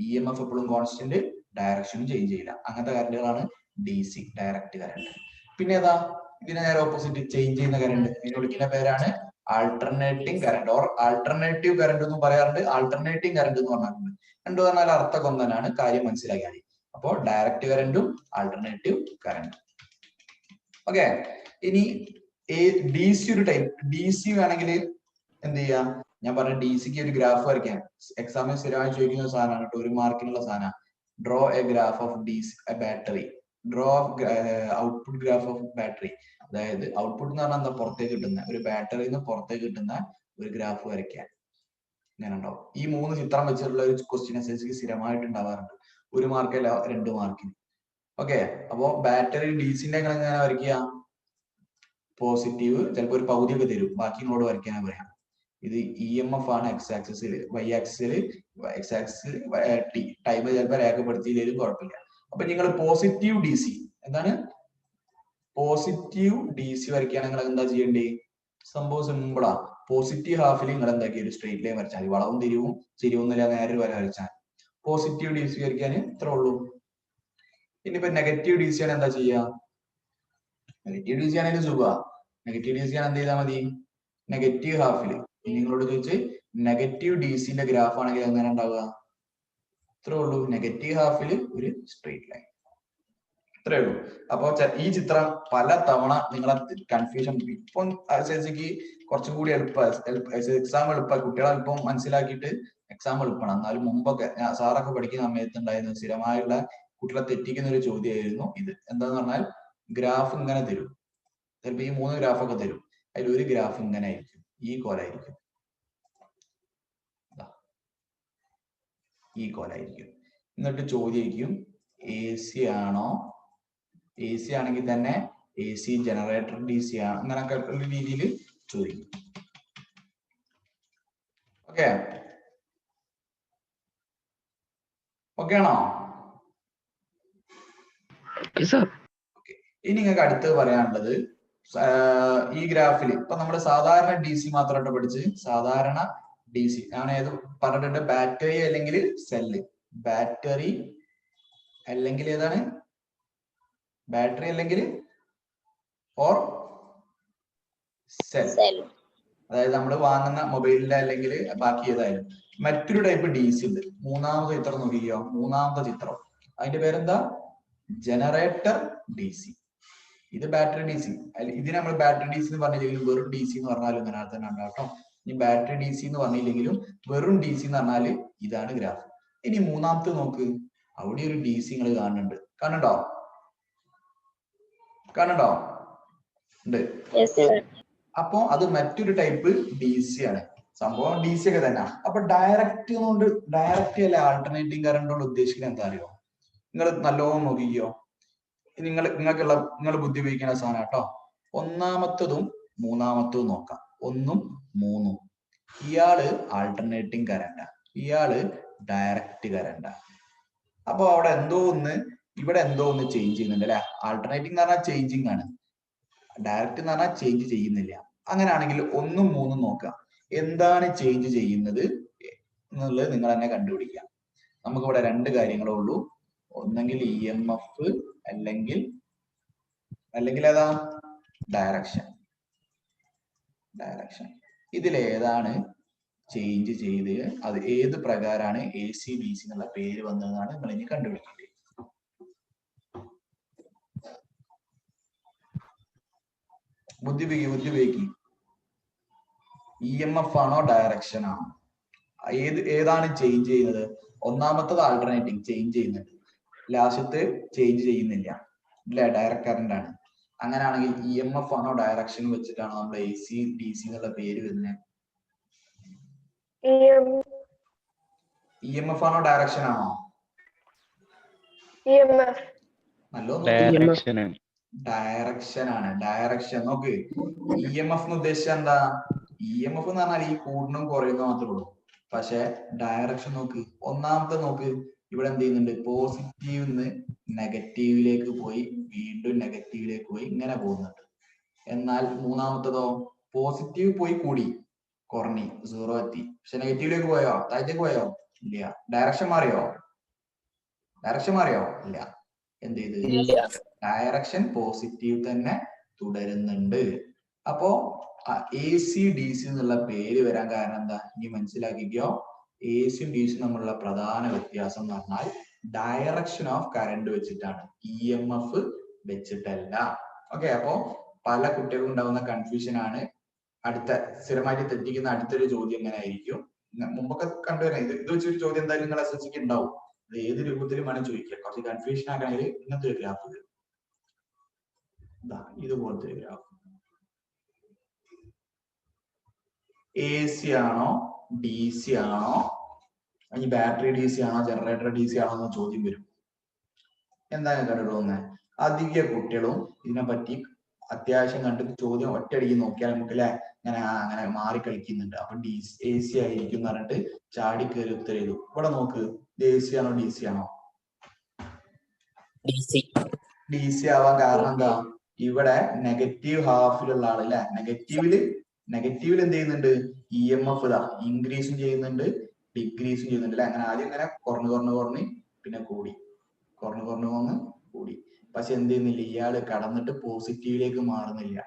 EMF എപ്പോഴും കോൺസ്റ്റന്റ്, ഡയറക്ഷനും ചേഞ്ച് ചെയ്യില്ല. അങ്ങനത്തെ കറണ്ടുകളാണ് DC, ഡയറക്റ്റ് കറണ്ട്. പിന്നെ ഏതാ? ഇതിനെ നേരെ ഓപ്പോസിറ്റ് ചേഞ്ച് ചെയ്യുന്ന കറണ്ട്, ഇതിനെ വിളിക്കുന്ന പേരാണ് alternating current or alternative current എന്ന് പറയാറുണ്ട്, ആൾട്ടർനേറ്റിംഗ് കറണ്ട് എന്ന് പറഞ്ഞിട്ടുണ്ട്. രണ്ടു പറഞ്ഞാൽ അർത്ഥം ഒന്നനാണ്, കാര്യം മനസ്സിലാക്കിയാൽ മതി. അപ്പോൾ ഡയറക്റ്റ് കറണ്ടും ആൾട്ടർനേറ്റീവ് കറണ്ടും. ഓക്കെ, ഇനി ഡി സി ഒരു ടൈപ്പ്. ഡി സി വേണമെങ്കിൽ എന്ത് ചെയ്യാം, ഞാൻ പറഞ്ഞ ഡി സിക്ക് ഒരു ഗ്രാഫ് വരയ്ക്കാൻ എക്സാമിന് സ്ഥിരമായി ചോദിക്കുന്ന ഒരു സാധനമാണ് കേട്ടോ, ഒരു മാർക്കിനുള്ള സാധനം. Draw A graph of D battery, draw output graph of battery. അതായത് ഔട്ട്പുട്ട് എന്ന് പറഞ്ഞാൽ എന്താ, പുറത്തേക്ക് കിട്ടുന്ന ഒരു ബാറ്ററിയിൽ നിന്ന് പുറത്തേക്ക് കിട്ടുന്ന ഒരു ഗ്രാഫ് വരയ്ക്കാൻ. ഇങ്ങനെ ഉണ്ടാവും. ഈ 3 ചിത്രം വെച്ചിട്ടുള്ള ഒരു ക്വസ്റ്റ്യൻ എസ്എസ്സിക്ക് സ്ഥിരമായിട്ട് ഉണ്ടാവാറുണ്ട്, 1 മാർക്കല്ല 2 മാർക്കിന്. ഓക്കെ, അപ്പോ ബാറ്ററി ഡി സിന്റെ എങ്ങനെ വരയ്ക്കുക, പോസിറ്റീവ് ചിലപ്പോൾ ഒരു പകുതിയൊക്കെ തരും, ബാക്കി ഇങ്ങോട്ട് വരയ്ക്കാനാ പറയാം. ഇത് ഇ എം എഫ് ആണ് എക്സ് ആക്സിസിൽ, വൈ ആക്സിസിൽ എക്സ് ആക്സിസിൽ ടി, ടൈം ചിലപ്പോൾ രേഖപ്പെടുത്തിയില്ലേലും കുഴപ്പമില്ല. അപ്പൊ നിങ്ങൾ പോസിറ്റീവ് ഡി സി, എന്താണ് പോസിറ്റീവ് ഡി സി വരയ്ക്കുകയാണെങ്കിൽ നിങ്ങൾ എന്താ ചെയ്യേണ്ടേ, സംഭവം സിമ്പിളാ. പോസിറ്റീവ് ഹാഫിൽ നിങ്ങൾ എന്താക്കി ഒരു സ്ട്രെയിറ്റ് ലൈൻ വരച്ചാൽ മതി, വളവും തിരിവൊന്നുമില്ല, നേരെ വര വരച്ചാൽ. പോസിറ്റീവ് ഡി സി വരയ്ക്കാൻ ഇത്രേ ഉള്ളൂ. ഇനിയിപ്പോ നെഗറ്റീവ് ഡി സി ആണ് എന്താ ചെയ്യുക, നെഗറ്റീവ് ഡി സി ആണെങ്കിൽ സുഖ, നെഗറ്റീവ് ഡി സി ആണ് എന്ത് ചെയ്താൽ മതി, നെഗറ്റീവ് ഹാഫിൽ. നിങ്ങളോട് ചോദിച്ച് നെഗറ്റീവ് ഡി സിന്റെ ഗ്രാഫ് ആണെങ്കിൽ എങ്ങനെ ഉണ്ടാവുക, ഇത്രേ ഉള്ളൂ, നെഗറ്റീവ് ഹാഫിൽ ഒരു സ്ട്രെയിറ്റ് ലൈൻ, ഇത്രേ ഉള്ളൂ. അപ്പൊ ഈ ചിത്രം പല തവണ നിങ്ങളെ കൺഫ്യൂഷൻ, ഇപ്പം എസ്എസ്സിക്ക് കുറച്ചും കൂടി എക്സാം എളുപ്പമായി, കുട്ടികളെ എളുപ്പം മനസ്സിലാക്കിയിട്ട് എക്സാം എളുപ്പമാണ്. എന്നാലും മുമ്പൊക്കെ സാറൊക്കെ പഠിക്കുന്ന സമയത്ത് ഉണ്ടായിരുന്ന സ്ഥിരമായുള്ള കുട്ടികളെ തെറ്റിക്കുന്ന ഒരു ചോദ്യമായിരുന്നു ഇത്. എന്താന്ന് പറഞ്ഞാൽ ഗ്രാഫ് ഇങ്ങനെ തരും, ചിലപ്പോൾ ഈ 3 ഗ്രാഫൊക്കെ തരും, അതിൽ ഒരു ഗ്രാഫ് ഇങ്ങനെ ആയിരിക്കും, ഈ കോലായിരിക്കും, ഈ കോലായിരിക്കും. എന്നിട്ട് ചോദ്യം എ സി ആണോ, എ സി ആണെങ്കിൽ തന്നെ A C generator D C ആണ്, അങ്ങനൊക്കെ ഉള്ള രീതിയിൽ ചോദിക്കും. ഓക്കെ, ഓക്കെ ആണോ? ഇനി നിങ്ങൾക്ക് അടുത്ത് പറയാനുള്ളത്, ഈ ഗ്രാഫിൽ ഇപ്പൊ നമ്മൾ സാധാരണ ഡി സി മാത്രമായിട്ട് പഠിച്ച്, സാധാരണ ഡി സി ഞാൻ ഏത് പറഞ്ഞിട്ടുണ്ട്, ബാറ്ററി അല്ലെങ്കിൽ സെല്ല്, ബാറ്ററി അല്ലെങ്കിൽ ഏതാണ്, ബാറ്ററി അല്ലെങ്കിൽ ഓർ സെൽ, അതായത് നമ്മൾ വാങ്ങുന്ന മൊബൈലിന്റെ അല്ലെങ്കിൽ ബാക്കി ഏതായാലും. മറ്റൊരു ടൈപ്പ് ഡി സി ഉണ്ട്, മൂന്നാമത്തെ ചിത്രം നോക്കിയോ, മൂന്നാമത്തെ ചിത്രം, അതിന്റെ പേരെന്താ, ജനറേറ്റർ ഡി സി. ഇത് ബാറ്ററി ഡി സി, ഇതിന് നമ്മൾ ബാറ്ററി ഡി സി എന്ന് പറഞ്ഞില്ലെങ്കിലും വെറും ഡി സി എന്ന് പറഞ്ഞാലും ഇങ്ങനെ തന്നെ ഉണ്ടാവും കേട്ടോ. ഇനി ബാറ്ററി ഡി സി എന്ന് പറഞ്ഞില്ലെങ്കിലും വെറും ഡി സി എന്ന് പറഞ്ഞാല് ഇതാണ് ഗ്രാഫ്. ഇനി മൂന്നാമത്തെ നോക്ക്, അവിടെ ഒരു ഡി സി നിങ്ങൾ കാണുന്നുണ്ട്, കാണുന്നുണ്ടോ, കാണുന്നുണ്ടോ, ഉണ്ട്. അപ്പൊ അത് മറ്റൊരു ടൈപ്പ് ഡി സി ആണ്, സംഭവം ഡി സി ഒക്കെ തന്നെ. അപ്പൊ ഡയറക്റ്റ് കൊണ്ട്, ഡയറക്റ്റ് അല്ല ആൾട്ടർനേറ്റിംഗ് കറണ്ട് കൊണ്ട് ഉദ്ദേശിക്കുന്നത് എന്താ അറിയോ, നിങ്ങൾ നല്ലോണം നോക്കിക്കോ, നിങ്ങൾ ബുദ്ധി ഉപയോഗിക്കുന്ന സാധനം കേട്ടോ. ഒന്നാമത്തതും മൂന്നാമത്തതും നോക്കാം, 1ഉം 3ഉം. ഇയാള് ആൾട്ടർനേറ്റിംഗ് കറണ്ടാ, ഇയാള് ഡയറക്റ്റ് കറണ്ടാ. അപ്പൊ അവിടെ ഇവിടെ എന്തോ ഒന്ന് ചേഞ്ച് ചെയ്യുന്നുണ്ട് അല്ലെ. ആൾട്ടർനേറ്റിംഗ് എന്ന് പറഞ്ഞാൽ ചേഞ്ചിങ് ആണ്, ഡയറക്റ്റ് എന്ന് പറഞ്ഞാൽ ചേഞ്ച് ചെയ്യുന്നില്ല. അങ്ങനെയാണെങ്കിൽ 1ഉം 3ഉം നോക്കാം, എന്താണ് ചേഞ്ച് ചെയ്യുന്നത് എന്നുള്ളത് നിങ്ങൾ തന്നെ കണ്ടുപിടിക്കാം. നമുക്ക് ഇവിടെ 2 കാര്യങ്ങളേ ഉള്ളൂ, ഒന്നെങ്കിൽ ഇ എം എഫ് അല്ലെങ്കിൽ ഏതാ, ഡയറക്ഷൻ. ഇതിലേതാണ് ചേഞ്ച് ചെയ്ത്, അത് ഏത് പ്രകാരമാണ് എ സി ഡി സി എന്നുള്ള പേര് വന്നതെന്നാണ് നിങ്ങൾ ഇനി കണ്ടുപിടിക്കേണ്ടത്. ബുദ്ധി ഉപയോഗിക്കും. ഇ എം എഫ് ആണോ ഡയറക്ഷൻ ആണോ, ഏതാണ് ചേഞ്ച് ചെയ്യുന്നത്? ഒന്നാമത്തത് ആൾട്ടർനേറ്റിംഗ് ചേഞ്ച് ചെയ്യുന്നുണ്ട്, ലാസ്റ്റത്തെ ചേഞ്ച് ചെയ്യുന്നില്ല അല്ലെ, ഡയറക്റ്റ് കറന്റ് ആണ്. അങ്ങനെയാണെങ്കിൽ ഇ എം എഫ് ആണോ ഡയറക്ഷൻ വെച്ചിട്ടാണോ നമ്മൾ എ സി ഡി സി എന്നുള്ള പേര് വരുന്നത്? ഇ എം എഫ് ആണോ ഡയറക്ഷൻ ആണോ? ഡയറക്ഷൻ ആണ്. ഡയറക്ഷൻ നോക്ക്, ഇ എം എഫ് എന്ന് ഉദ്ദേശിച്ച എന്താ, ഇ എം എഫ് എന്ന് പറഞ്ഞാൽ ഈ കൂടുന്നും കുറയുന്നു മാത്രമേ ഉള്ളൂ. പക്ഷെ ഡയറക്ഷൻ നോക്ക്, ഒന്നാമത്തെ നോക്ക്, ഇവിടെ എന്ത് ചെയ്യുന്നുണ്ട്, പോസിറ്റീവ് നിന്ന് നെഗറ്റീവിലേക്ക് പോയി, വീണ്ടും നെഗറ്റീവിലേക്ക് പോയി, ഇങ്ങനെ പോകുന്നുണ്ട്. എന്നാൽ മൂന്നാമത്തതോ, പോസിറ്റീവ് പോയി കൂടി, കുറഞ്ഞി, 0 എത്തി. പക്ഷെ നെഗറ്റീവിലേക്ക് പോയോ, താഴത്തേക്ക് പോയോ, ഇല്ല. ഡയറക്ഷൻ മാറിയോ, ഇല്ല. എന്ത് ചെയ്ത്, ഡയറക്ഷൻ പോസിറ്റീവ് തന്നെ തുടരുന്നുണ്ട്. അപ്പോ AC DC എന്നുള്ള പേര് വരാൻ കാരണം എന്താ? ഇനി മനസ്സിലാക്കിക്കോ. AC DC തമ്മിലുള്ള പ്രധാന വ്യത്യാസം എന്ന് പറഞ്ഞാൽ ഡയറക്ഷൻ ഓഫ് കറണ്ട് വെച്ചിട്ടാണ്, EMF വെച്ചിട്ടല്ല. ഓക്കെ, അപ്പോ പല കുട്ടികൾക്കും ഉണ്ടാകുന്ന കൺഫ്യൂഷൻ ആണ്. അടുത്ത സ്ഥിരമായിട്ട് തെറ്റിക്കുന്ന അടുത്തൊരു ചോദ്യം എങ്ങനെ ആയിരിക്കും? മുമ്പൊക്കെ കണ്ടുവരാം. ഇത് വെച്ചൊരു ചോദ്യം എന്തായാലും നിങ്ങൾ SSC ക്ക് ഉണ്ടാവും. അത് ഏത് രൂപത്തിലും വേണം ചോദിക്കുക. കുറച്ച് കൺഫ്യൂഷൻ ആക്കണമെങ്കിൽ ഇങ്ങനത്തെ ഒരു ഗ്രാഫ് ഇതുപോലത്തെ ഒരു ഗ്രാഫ്. AC ആണോ DC ആണോ, ഇനി ബാറ്ററി DC ആണോ ജനറേറ്റർ DC ആണോ എന്ന ചോദ്യം വരും. എന്താ ഞാൻ കണ്ടു തോന്നുന്നത്? അധിക കുട്ടികളും ഇതിനെപ്പറ്റി അത്യാവശ്യം കണ്ടിട്ട് ചോദ്യം ഒറ്റയടിക്ക് നോക്കിയാൽ നമുക്ക് അല്ലെ അങ്ങനെ മാറി കളിക്കുന്നുണ്ട്. അപ്പൊ AC ആയിരിക്കും എന്ന് പറഞ്ഞിട്ട് ചാടി കയറി ഉത്തരം ചെയ്തു. ഇവിടെ നോക്ക്, AC ആണോ DC ആണോ? DC ആവാൻ കാരണം എന്താ? ഇവിടെ നെഗറ്റീവ് ഹാഫിലുള്ള ആള് അല്ലെ, നെഗറ്റീവിൽ എന്ത് ചെയ്യുന്നുണ്ട്? EMF ഇൻക്രീസും ചെയ്യുന്നുണ്ട് ഡിക്രീസും ചെയ്യുന്നുണ്ട് അല്ലെ. അങ്ങനെ ആദ്യം ഇങ്ങനെ കുറഞ്ഞ് പിന്നെ കൂടി കൂടി. പക്ഷെ എന്ത് ചെയ്യുന്നില്ല, ഇയാള് കടന്നിട്ട് പോസിറ്റീവിലേക്ക് മാറുന്നില്ല.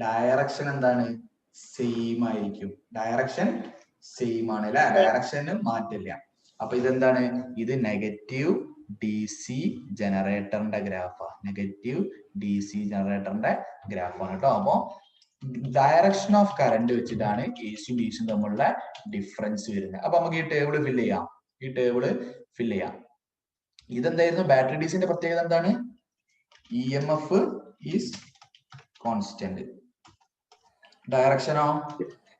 ഡയറക്ഷൻ എന്താണ്? സെയിം ആയിരിക്കും. ഡയറക്ഷൻ സെയിം ആണ് അല്ലെ, ഡയറക്ഷന് മാറ്റില്ല. അപ്പൊ ഇതെന്താണ്? ഇത് നെഗറ്റീവ് DC ജനറേറ്ററിന്റെ ഗ്രാഫാണ്. നെഗറ്റീവ് DC ജനറേറ്ററിന്റെ ഗ്രാഫാണ് കേട്ടോ. അപ്പൊ ഡയറക്ഷൻ ഓഫ് കറണ്ട് വെച്ചിട്ടാണ് AC DC തമ്മിലുള്ള ഡിഫറൻസ് വരുന്നത്. അപ്പൊ നമുക്ക് ഈ ടേബിൾ ഫില്ല് ചെയ്യാം. ഇതെന്തായിരുന്നു? ബാറ്ററി DCന്റെ പ്രത്യേകത എന്താണ്? EMF is constant. ഡയറക്ഷനോ?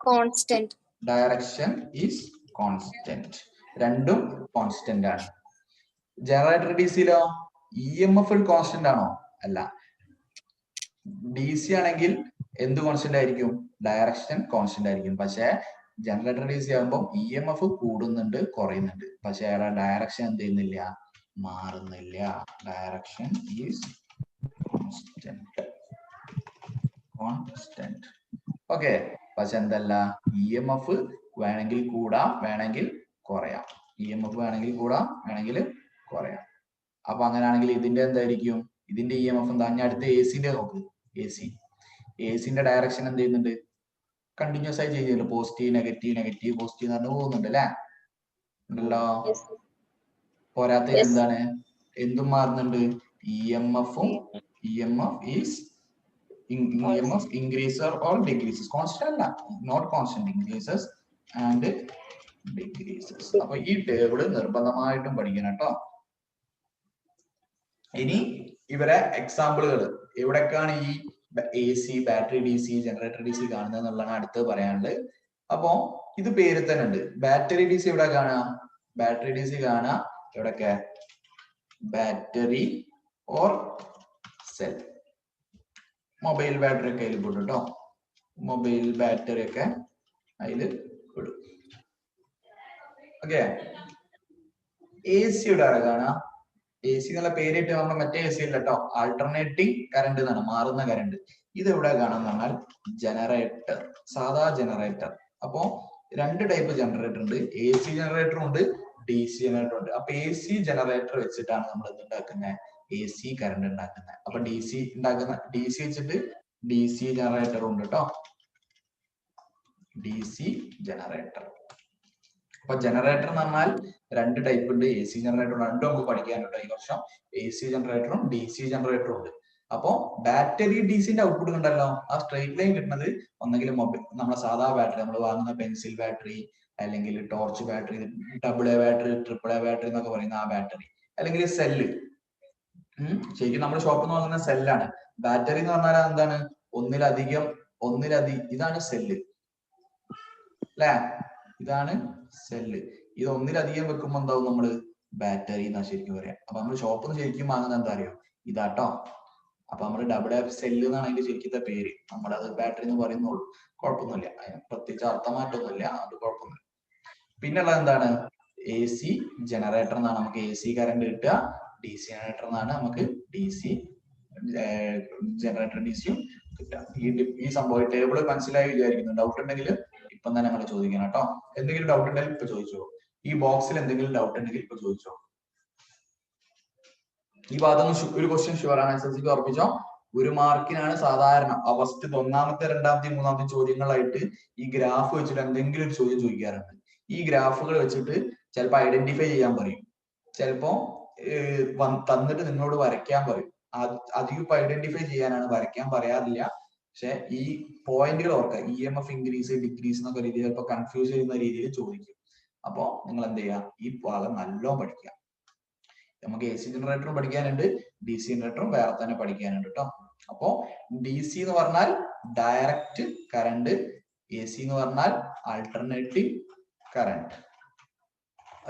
കോൺസ്റ്റന്റ്. Direction is constant. രണ്ടും കോൺസ്റ്റന്റ് ആണ്. ജനറേറ്റർ DCയിലോ EMF കോൺസ്റ്റന്റ് ആണോ? അല്ല. DC ആണെങ്കിൽ എന്ത് കോൺസ്റ്റന്റ് ആയിരിക്കും? ഡയറക്ഷൻ കോൺസ്റ്റന്റ് ആയിരിക്കും. പക്ഷെ ജനറേറ്റർ DC ആകുമ്പോൾ EMF കൂടുന്നുണ്ട് കുറയുന്നുണ്ട്, പക്ഷെ അയാളുടെ ഡയറക്ഷൻ എന്ത് ചെയ്യുന്നില്ല? മാറുന്നില്ല. Direction is constant. ഓക്കെ, പക്ഷെ എന്തല്ല, EMF വേണമെങ്കിൽ കൂടാം വേണമെങ്കിൽ കുറയാം. EMF വേണമെങ്കിൽ കൂടാം വേണമെങ്കിൽ കുറയാം. അപ്പൊ അങ്ങനെയാണെങ്കിൽ ഇതിന്റെ എന്തായിരിക്കും? ഇതിന്റെ EMF എന്താ? ഞാൻ അടുത്ത AC-ന്റെ നോക്ക്. ACന്റെ ഡയറക്ഷൻ എന്ത് ചെയ്യുന്നുണ്ട്? കണ്ടിന്യൂസ് ആയി ചെയ്യുന്നുണ്ട്. പോസിറ്റീവ് നെഗറ്റീവ് പോസിറ്റീവ് എന്ന് പറഞ്ഞു പോകുന്നുണ്ട് അല്ലെ, ഉണ്ടല്ലോ. പോരാത്ത എന്താണ്? എന്തും മാറുന്നുണ്ട്. EMF increases or decreases. Constant അല്ല, not constant. Increases and decreases. അപ്പൊ ഈ ടേബിള് നിർബന്ധമായിട്ടും പഠിക്കണം കേട്ടോ. ഇനി ഇവരെ എക്സാമ്പിളുകൾ എവിടേക്കാണ് ഈ AC, battery DC, generator DC കാണുന്നത് എന്നുള്ളതാണ് അടുത്ത് പറയാനുള്ളത്. അപ്പോ ഇത് പേര് തന്നെ ഉണ്ട്. ബാറ്ററി DC എവിടെ കാണാം? ബാറ്ററി DC കാണാം എവിടൊക്കെ? Battery or cell. Mobile battery ഒക്കെ അതിൽ പെടും കേട്ടോ. മൊബൈൽ ബാറ്ററി ഒക്കെ അതിൽ പെടും. ഓക്കെ, AC യുടെ കാണാം. AC എന്നുള്ള പേരിട്ട് നമ്മൾ മറ്റേ AC അല്ല കേട്ടോ, ആൾട്ടർനേറ്റിംഗ് കറണ്ട് എന്നാണ്, മാറുന്ന കറണ്ട്. ഇത് എവിടെ കാണാന്ന് പറഞ്ഞാൽ ജനറേറ്റർ, സാധാ ജനറേറ്റർ. അപ്പോ രണ്ട് ടൈപ്പ് ജനറേറ്റർ ഉണ്ട്. AC ജനറേറ്ററും ഉണ്ട്, DC ജനറേറ്റർ ഉണ്ട്. അപ്പൊ AC ജനറേറ്റർ വെച്ചിട്ടാണ് നമ്മൾ ഇത് ഉണ്ടാക്കുന്നത്, AC കറണ്ട് ഉണ്ടാക്കുന്നത്. അപ്പൊ DC വെച്ചിട്ട് DC ജനറേറ്റർ ഉണ്ട് കേട്ടോ. DC generator. അപ്പൊ ജനറേറ്റർ എന്ന് പറഞ്ഞാൽ രണ്ട് ടൈപ്പ് ഉണ്ട്. AC ജനറേറ്റർ രണ്ടും നമുക്ക് പഠിക്കാനുണ്ട് ഈ വർഷം. AC ജനറേറ്ററും DC ജനറേറ്ററും ഉണ്ട്. അപ്പോ ബാറ്ററി DCന്റെ ഔട്ട്പുട്ട് കണ്ടല്ലോ, ആ സ്ട്രെയിറ്റ് ലൈൻ കിട്ടുന്നത് ഒന്നെങ്കിൽ മൊബൈൽ നമ്മളെ സാധാ ബാറ്ററി, നമ്മൾ വാങ്ങുന്ന പെൻസിൽ ബാറ്ററി, അല്ലെങ്കിൽ torch battery, AA battery, AAA battery എന്നൊക്കെ പറയുന്ന ആ ബാറ്ററി, അല്ലെങ്കിൽ സെല്ല്. ശരിക്കും നമ്മൾ ഷോപ്പിൽ നിന്ന് വാങ്ങുന്ന സെല്ലാണ്. ബാറ്ററി എന്ന് പറഞ്ഞാൽ എന്താണ്? ഒന്നിലധികം ഇതാണ് സെല്ല് അല്ലെ, ഇതാണ് സെല്ല്. ഇത് ഒന്നിലധികം വെക്കുമ്പോ എന്താവും? നമ്മള് ബാറ്ററി എന്നാ ശരിക്കും പറയാം. അപ്പൊ നമ്മൾ ഷോപ്പിൽ നിന്ന് ശരിക്കും വാങ്ങുന്നത് എന്താ അറിയോ? ഇതാട്ടോ. അപ്പൊ നമ്മൾ AA സെല്ല് എന്നാണ് അതിന്റെ ശരിക്കത്തെ പേര്. നമ്മളത് ബാറ്ററി എന്ന് പറയുന്നുള്ളൂ. കുഴപ്പമൊന്നുമില്ല, അതിന് പ്രത്യേകിച്ച് അർത്ഥമായിട്ടൊന്നുമില്ല, അത് കുഴപ്പമൊന്നുമില്ല. പിന്നുള്ളത് എന്താണ്? AC ജനറേറ്റർ എന്നാണ് നമുക്ക് AC കറണ്ട് കിട്ടുക. DC ജനറേറ്റർ എന്നാണ് നമുക്ക് DC ജനറേറ്റർ DCയും കിട്ടുക. ഈ സംഭവം ടേബിൾ മനസ്സിലായി വിചാരിക്കുന്നു. ഡൗട്ട് ഉണ്ടെങ്കിൽ ഇപ്പം തന്നെ നമ്മൾ ചോദിക്കണം കേട്ടോ. എന്തെങ്കിലും ഡൗട്ട് ഉണ്ടെങ്കിൽ ഇപ്പൊ ചോദിച്ചോ. ഈ ബോക്സിൽ എന്തെങ്കിലും ഡൗട്ട് ഉണ്ടെങ്കിൽ ഇപ്പൊ ചോദിച്ചോ. ഈ ഭാഗത്ത് ഒരു ക്വസ്റ്റ്യൻ ഷുവർ ആണ്, SSCക്ക് ഉറപ്പിച്ചോ. 1 മാർക്കിനാണ് സാധാരണ ഫസ്റ്റ് ഒന്നാമത്തെ രണ്ടാമത്തെ മൂന്നാമത്തെ ചോദ്യങ്ങളായിട്ട് ഈ ഗ്രാഫ് വെച്ചിട്ട് എന്തെങ്കിലും ഒരു ചോദ്യം ചോദിക്കാറുണ്ട്. ഈ ഗ്രാഫുകൾ വെച്ചിട്ട് ചിലപ്പോൾ ഐഡന്റിഫൈ ചെയ്യാൻ പറയും, ചിലപ്പോ തന്നിട്ട് നിങ്ങളോട് വരയ്ക്കാൻ പറയും. അധികം ഇപ്പൊ ഐഡന്റിഫൈ ചെയ്യാനാണ്, വരയ്ക്കാൻ പറയാറില്ല. പക്ഷെ ഈ പോയിന്റുകൾ ഓർക്കുക, EMF ഇൻക്രീസ് ഡിക്രീസ് എന്നൊക്കെ രീതിയിൽ ചിലപ്പോൾ കൺഫ്യൂസ് ചെയ്യുന്ന രീതിയിൽ ചോദിക്കും. അപ്പൊ നിങ്ങൾ എന്ത് ചെയ്യുക, ഈ ഭാഗം നല്ലോണം പഠിക്കുക. നമുക്ക് AC ജനറേറ്ററും പഠിക്കാനുണ്ട്, DC ജനറേറ്ററും വേറെ തന്നെ പഠിക്കാനുണ്ട് കേട്ടോ. അപ്പോ DC എന്ന് പറഞ്ഞാൽ ഡയറക്റ്റ് കറണ്ട്, AC എന്ന് പറഞ്ഞാൽ ആൾട്ടർനേറ്റീവ് കറണ്ട്.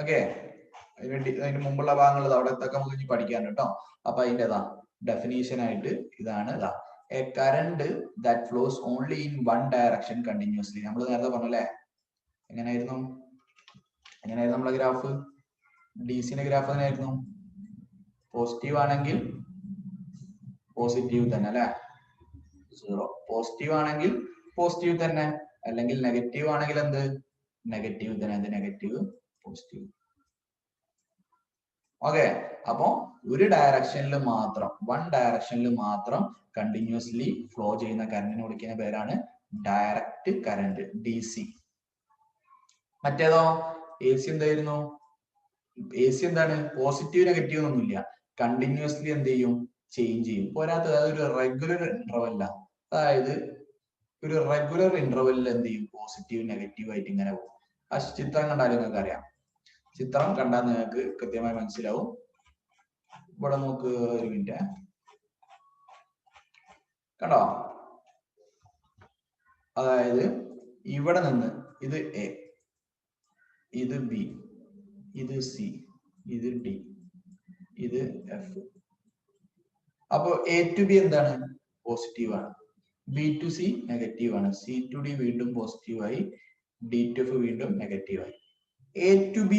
ഓക്കെ, അതിന് മുമ്പുള്ള ഭാഗങ്ങൾ അവിടെ എത്തൊക്കെ നമുക്ക് ഇനി പഠിക്കാൻ കേട്ടോ. അപ്പൊ അതിന്റെ ഡെഫിനീഷൻ ആയിട്ട് ഇതാണ് a current that flows only in one direction continuously. നമ്മൾ നേരത്തെ പറഞ്ഞല്ലേ, എങ്ങനെയായിരുന്നു നമ്മളെ ഗ്രാഫ്? DCന്റെ ഗ്രാഫ് എങ്ങനെയായിരുന്നു? പോസിറ്റീവ് ആണെങ്കിൽ പോസിറ്റീവ് തന്നെ അല്ലെ, 0. പോസിറ്റീവ് ആണെങ്കിൽ പോസിറ്റീവ് തന്നെ, അല്ലെങ്കിൽ നെഗറ്റീവ് ആണെങ്കിൽ എന്ത്? നെഗറ്റീവ് തന്നെ. എന്ത് നെഗറ്റീവ്? പോസിറ്റീവ്. ഓക്കെ, അപ്പൊ ഒരു ഡയറക്ഷനിൽ മാത്രം, വൺ ഡയറക്ഷനിൽ മാത്രം കണ്ടിന്യൂസ്ലി ഫ്ലോ ചെയ്യുന്ന കറന്റിനെ വിളിക്കുന്ന പേരാണ് ഡയറക്റ്റ് കറന്റ്, DC. മറ്റേതോ AC എന്തായിരുന്നു? AC എന്താണ്? പോസിറ്റീവ് നെഗറ്റീവ് ഒന്നുമില്ല, കണ്ടിന്യൂസ്ലി എന്ത് ചെയ്യും? ചേഞ്ച് ചെയ്യും. പോരാത്തത് അതൊരു റെഗുലർ ഇന്റർവെല്ല, അതായത് ഒരു റെഗുലർ ഇന്റർവെല്ലിൽ എന്ത് ചെയ്യും? പോസിറ്റീവ് നെഗറ്റീവ് ആയിട്ട് ഇങ്ങനെ പോകും. ആ ചിത്രം കണ്ടാലും നിങ്ങൾക്ക് അറിയാം, ചിത്രം കണ്ടാൽ നിങ്ങൾക്ക് കൃത്യമായി മനസ്സിലാവും. ഇവിടെ നോക്ക്, ഒരു മിനിറ്റ് കണ്ടോ? അതായത് ഇവിടെ നിന്ന് ഇത് A, ഇത് B, ഇത് C, ഇത് D, ഇത് F. അപ്പൊ A to B എന്താണ്? പോസിറ്റീവ് ആണ്. B to C നെഗറ്റീവ് ആണ്. C to D വീണ്ടും പോസിറ്റീവ് ആയി, D to F വീണ്ടും നെഗറ്റീവ് ആയി. A to B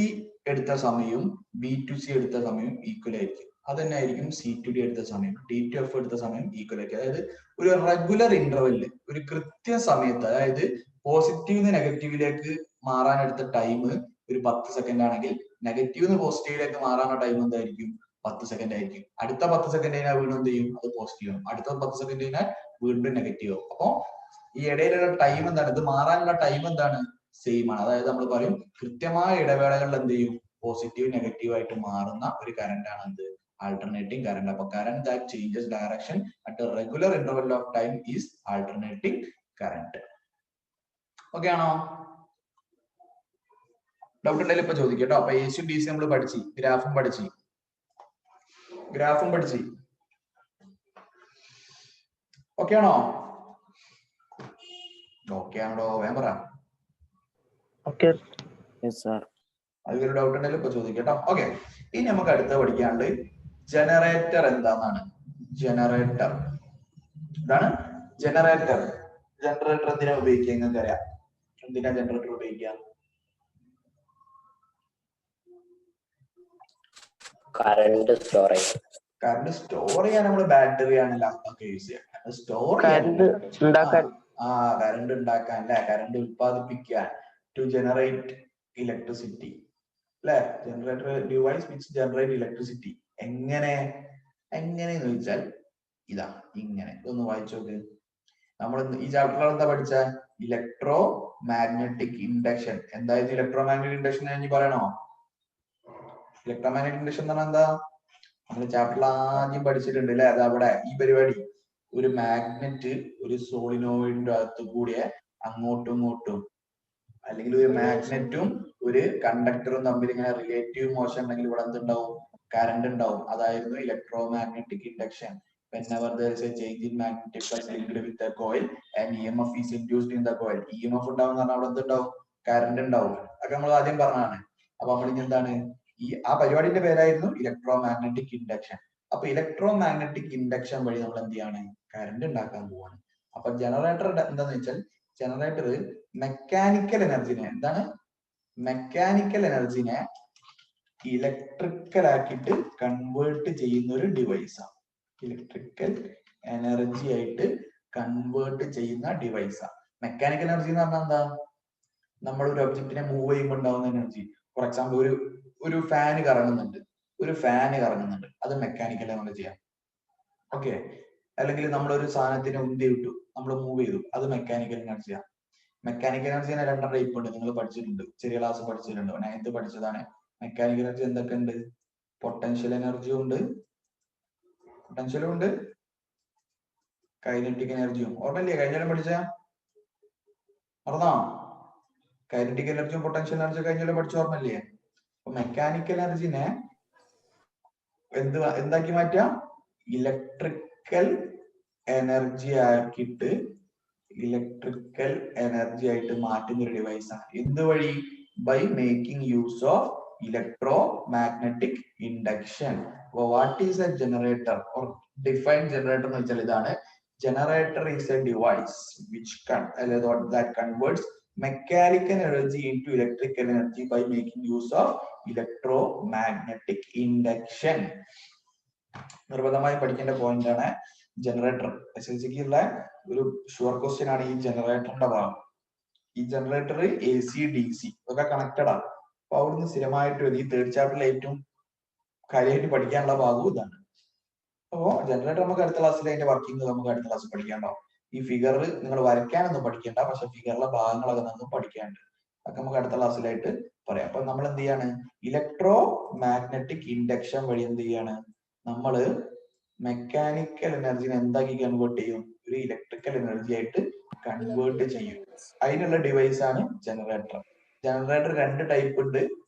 എടുത്ത സമയവും B to C എടുത്ത സമയവും ഈക്വൽ ആയിരിക്കും. അത് തന്നെ ആയിരിക്കും C to D എടുത്ത സമയം, D to F എടുത്ത സമയം ഈക്വൽ ആയിരിക്കും. അതായത് ഒരു റെഗുലർ ഇന്റർവെല്ലിൽ, ഒരു കൃത്യ സമയത്ത്, അതായത് പോസിറ്റീവ് നെഗറ്റീവിലേക്ക് മാറാൻ എടുത്ത ടൈം ഒരു 10 സെക്കൻഡ് ആണെങ്കിൽ നെഗറ്റീവ് പോസിറ്റീവിലേക്ക് മാറാനുള്ള ടൈം എന്തായിരിക്കും? 10 സെക്കൻഡ് ആയിരിക്കും. അടുത്ത 10 സെക്കൻഡ് കഴിഞ്ഞാൽ വീണ്ടും എന്ത് ചെയ്യും? അത് പോസിറ്റീവ് ആവും. അടുത്ത 10 സെക്കൻഡ് കഴിഞ്ഞാൽ വീണ്ടും നെഗറ്റീവ് ആവും. അപ്പൊ ഈ ഇടയിലുള്ള ടൈം എന്താണ്? ഇത് മാറാനുള്ള ടൈം എന്താണ്? സെയിം ആണ്. അതായത് നമ്മൾ പറയും കൃത്യമായ ഇടവേളകളിൽ എന്ത് ചെയ്യും? പോസിറ്റീവ് നെഗറ്റീവ് ആയിട്ട് മാറുന്ന ഒരു കറന്റ് ആണ് എന്ത്? Alternating current. അപ്പൊ current that changes direction at a regular interval of time is alternating current. Okay ആണോ? ഡൗട്ട് ഉണ്ടെങ്കിൽ ഇപ്പൊ ചോദിക്കട്ടോ. അപ്പൊ AC DC നമ്മൾ പഠിച്ചു, ഗ്രാഫും പഠിച്ചു. ഓക്കെ ആണോ? ഓക്കെ ആണോ? വേഗം പറ. അതിലൊരു ഡൗട്ട് ഉണ്ടെങ്കിൽ ഇപ്പൊ ചോദിക്കട്ടോ. ഓക്കെ, ഇനി നമുക്ക് അടുത്ത പഠിക്കാണ്ട് ജനറേറ്റർ എന്താണെന്നാണ്. ജനറേറ്റർ എന്താണ്? ജനറേറ്റർ എന്തിനാ ഉപയോഗിക്കുക? നിങ്ങൾക്ക് അറിയാം എന്തിനാ ജനറേറ്റർ ഉപയോഗിക്കുക? കറണ്ട് സ്റ്റോർ ചെയ്യാൻ നമ്മൾ ബാറ്ററി ആണ് ലാപ്ടോപ്പ് യൂസ് ചെയ്യുക. സ്റ്റോർ കറണ്ട് ഉണ്ടാക്കാൻ. കറണ്ട് ഉണ്ടാക്കാൻ അല്ലെ, കറണ്ട് ഉത്പാദിപ്പിക്കാൻ. ടു ജനറേറ്റ് ഇലക്ട്രിസിറ്റി അല്ലെ, generator device which generate electricity. എങ്ങനെ ചോദിച്ചാൽ ഇതാ ഇങ്ങനെ. ഇതൊന്ന് വായിച്ചു നോക്ക്. നമ്മൾ ഈ ചാപ്റ്ററിൽ എന്താ പഠിച്ച? Electro magnetic induction. എന്തായാലും ഇലക്ട്രോ മാഗ്നറ്റിക് ഇൻഡക്ഷൻ ഞാൻ പറയണോ? ഇലക്ട്രോ മാഗ്നറ്റിക് ഇൻഡക്ഷൻ എന്ന് പറഞ്ഞാൽ എന്താ? നമ്മൾ ചാപ്റ്ററിൽ ആദ്യം പഠിച്ചിട്ടുണ്ട് അല്ലെ. അത് അവിടെ ഈ പരിപാടി, ഒരു മാഗ്നറ്റ് ഒരു സോളിനോയിഡിന്റെ അകത്ത് കൂടിയ അങ്ങോട്ടും ഇങ്ങോട്ടും, അല്ലെങ്കിൽ ഒരു മാഗ്നറ്റും ഒരു കണ്ടക്ടറും തമ്മിൽ ഇങ്ങനെ റിലേറ്റീവ് മോഷൻ ഉണ്ടെങ്കിൽ ഇവിടെ എന്തുണ്ടാവും? കറണ്ട് ഉണ്ടാവും. അതായിരുന്നു electro magnetic induction. Whenever there is a change in magnetic flux linked with the coil and EMF is induced in the coil. EMF ഉണ്ടാവും എന്ന് പറഞ്ഞാൽ അവിടെ എന്തുണ്ടാവും? കറണ്ട് ഉണ്ടാവും. അതൊക്കെ നമ്മൾ ആദ്യം പറഞ്ഞതാണ്. അപ്പൊ നമ്മൾ ഇനി എന്താണ്? ആ പരിപാടിന്റെ പേരായിരുന്നു ഇലക്ട്രോ മാഗ്നറ്റിക് ഇൻഡക്ഷൻ. അപ്പൊ ഇലക്ട്രോ മാഗ്നറ്റിക് ഇൻഡക്ഷൻ വഴി നമ്മൾ എന്ത് ചെയ്യാണ്? കറണ്ട് ഉണ്ടാക്കാൻ പോവാണ്. അപ്പൊ ജനറേറ്റർ എന്താന്ന് വെച്ചാൽ, ജനറേറ്റർ മെക്കാനിക്കൽ എനർജിനെ ഇലക്ട്രിക്കൽ ആക്കിയിട്ട് കൺവേർട്ട് ചെയ്യുന്ന ഒരു ഡിവൈസാണ്. ഇലക്ട്രിക്കൽ എനർജി ആയിട്ട് കൺവേർട്ട് ചെയ്യുന്ന ഡിവൈസാണ്. മെക്കാനിക്കൽ എനർജി എന്ന് പറഞ്ഞാൽ എന്താ? നമ്മൾ ഒരു ഒബ്ജക്റ്റിനെ മൂവ് ചെയ്യുമ്പോൾ ഉണ്ടാവുന്ന എനർജി. ഫോർ എക്സാമ്പിൾ ഒരു ഫാന് കറങ്ങുന്നുണ്ട്, അത് മെക്കാനിക്കൽ എനർജിയാണ്. ഓക്കെ, അല്ലെങ്കിൽ നമ്മളൊരു സാധനത്തിനെ ഉന്തി വിട്ടു, നമ്മൾ മൂവ് ചെയ്തു, അത് മെക്കാനിക്കൽ എനർജിയാണ്. മെക്കാനിക്കൽ എനർജിനെ 2 ടൈപ്പ് ഉണ്ട്, നിങ്ങൾ പഠിച്ചിട്ടുണ്ട്, ചെറിയ ക്ലാസ് പഠിച്ചിട്ടുണ്ട്, 9th പഠിച്ചതാണ്. മെക്കാനിക്കൽ എനർജി എന്തൊക്കെ ഉണ്ട്? പൊട്ടൻഷ്യൽ എനർജിയും ഉണ്ട്, കൈനറ്റിക് എനർജിയും. ഓർമ്മയില്ലേ? കഴിഞ്ഞാലും പഠിച്ച മറന്നോ? കൈനറ്റിക് എനർജിയും പൊട്ടൻഷ്യൽ എനർജിയും കഴിഞ്ഞാലും പഠിച്ച ഓർമ്മയില്ലേ? അപ്പൊ മെക്കാനിക്കൽ എനർജിനെ എന്താക്കി മാറ്റാം? ഇലക്ട്രിക്കൽ എനർജി ആക്കിയിട്ട് ഇലക്ട്രിക്കൽ എനർജി ആയിട്ട് മാറ്റുന്ന ഒരു ഡിവൈസ് ആണ്. എന്ത് വഴി? By making use of electromagnetic induction. അപ്പൊ what is a generator or define generator എന്ന് വെച്ചാൽ ഇതാണ്. Generator is a device which that converts mechanical energy into electrical energy by making use of electromagnetic induction. നിർബന്ധമായി പഠിക്കേണ്ട പോയിന്റ് ആണ് ജനറേറ്റർ. SLCക്ക് ഉള്ള ഒരു ഷുവർ ക്വസ്റ്റ്യൻ ആണ് ഈ ജനറേറ്ററിന്റെ ഭാഗം. ഈ ജനറേറ്റർ AC DC ഇതൊക്കെ കണക്റ്റഡ് ആണ്. അപ്പൊ അവിടുന്ന് സ്ഥിരമായിട്ട് ഈ 3rd ചാപ്റ്ററിൽ ഏറ്റവും കാര്യമായിട്ട് പഠിക്കാനുള്ള ഭാഗവും ഇതാണ്. അപ്പോ ജനറേറ്റർ നമുക്ക് അടുത്ത ക്ലാസ്സിൽ അതിന്റെ വർക്കിംഗ് നമുക്ക് അടുത്ത ക്ലാസ്സിൽ പഠിക്കാനുണ്ടാവും. ഈ ഫിഗർ നിങ്ങൾ വരയ്ക്കാനൊന്നും പഠിക്കേണ്ട, പക്ഷെ ഫിഗറിലെ ഭാഗങ്ങളൊക്കെ നമുക്ക് പഠിക്കാനുണ്ട്. അതൊക്കെ നമുക്ക് അടുത്ത ക്ലാസ്സിലായിട്ട് പറയാം. അപ്പൊ നമ്മൾ എന്ത് ചെയ്യാണ്? ഇലക്ട്രോ മാഗ്നറ്റിക് ഇൻഡക്ഷൻ വഴി എന്ത് ചെയ്യാണ്? നമ്മള് മെക്കാനിക്കൽ എനർജിനെ എന്താക്കി കൺവേർട്ട് ചെയ്യും? ഒരു ഇലക്ട്രിക്കൽ എനർജി ആയിട്ട് കൺവേർട്ട് ചെയ്യും. അതിനുള്ള ഡിവൈസ് ആണ് ജനറേറ്റർ. ജനറേറ്റർ 2 ടൈപ്പ് ഉണ്ട്,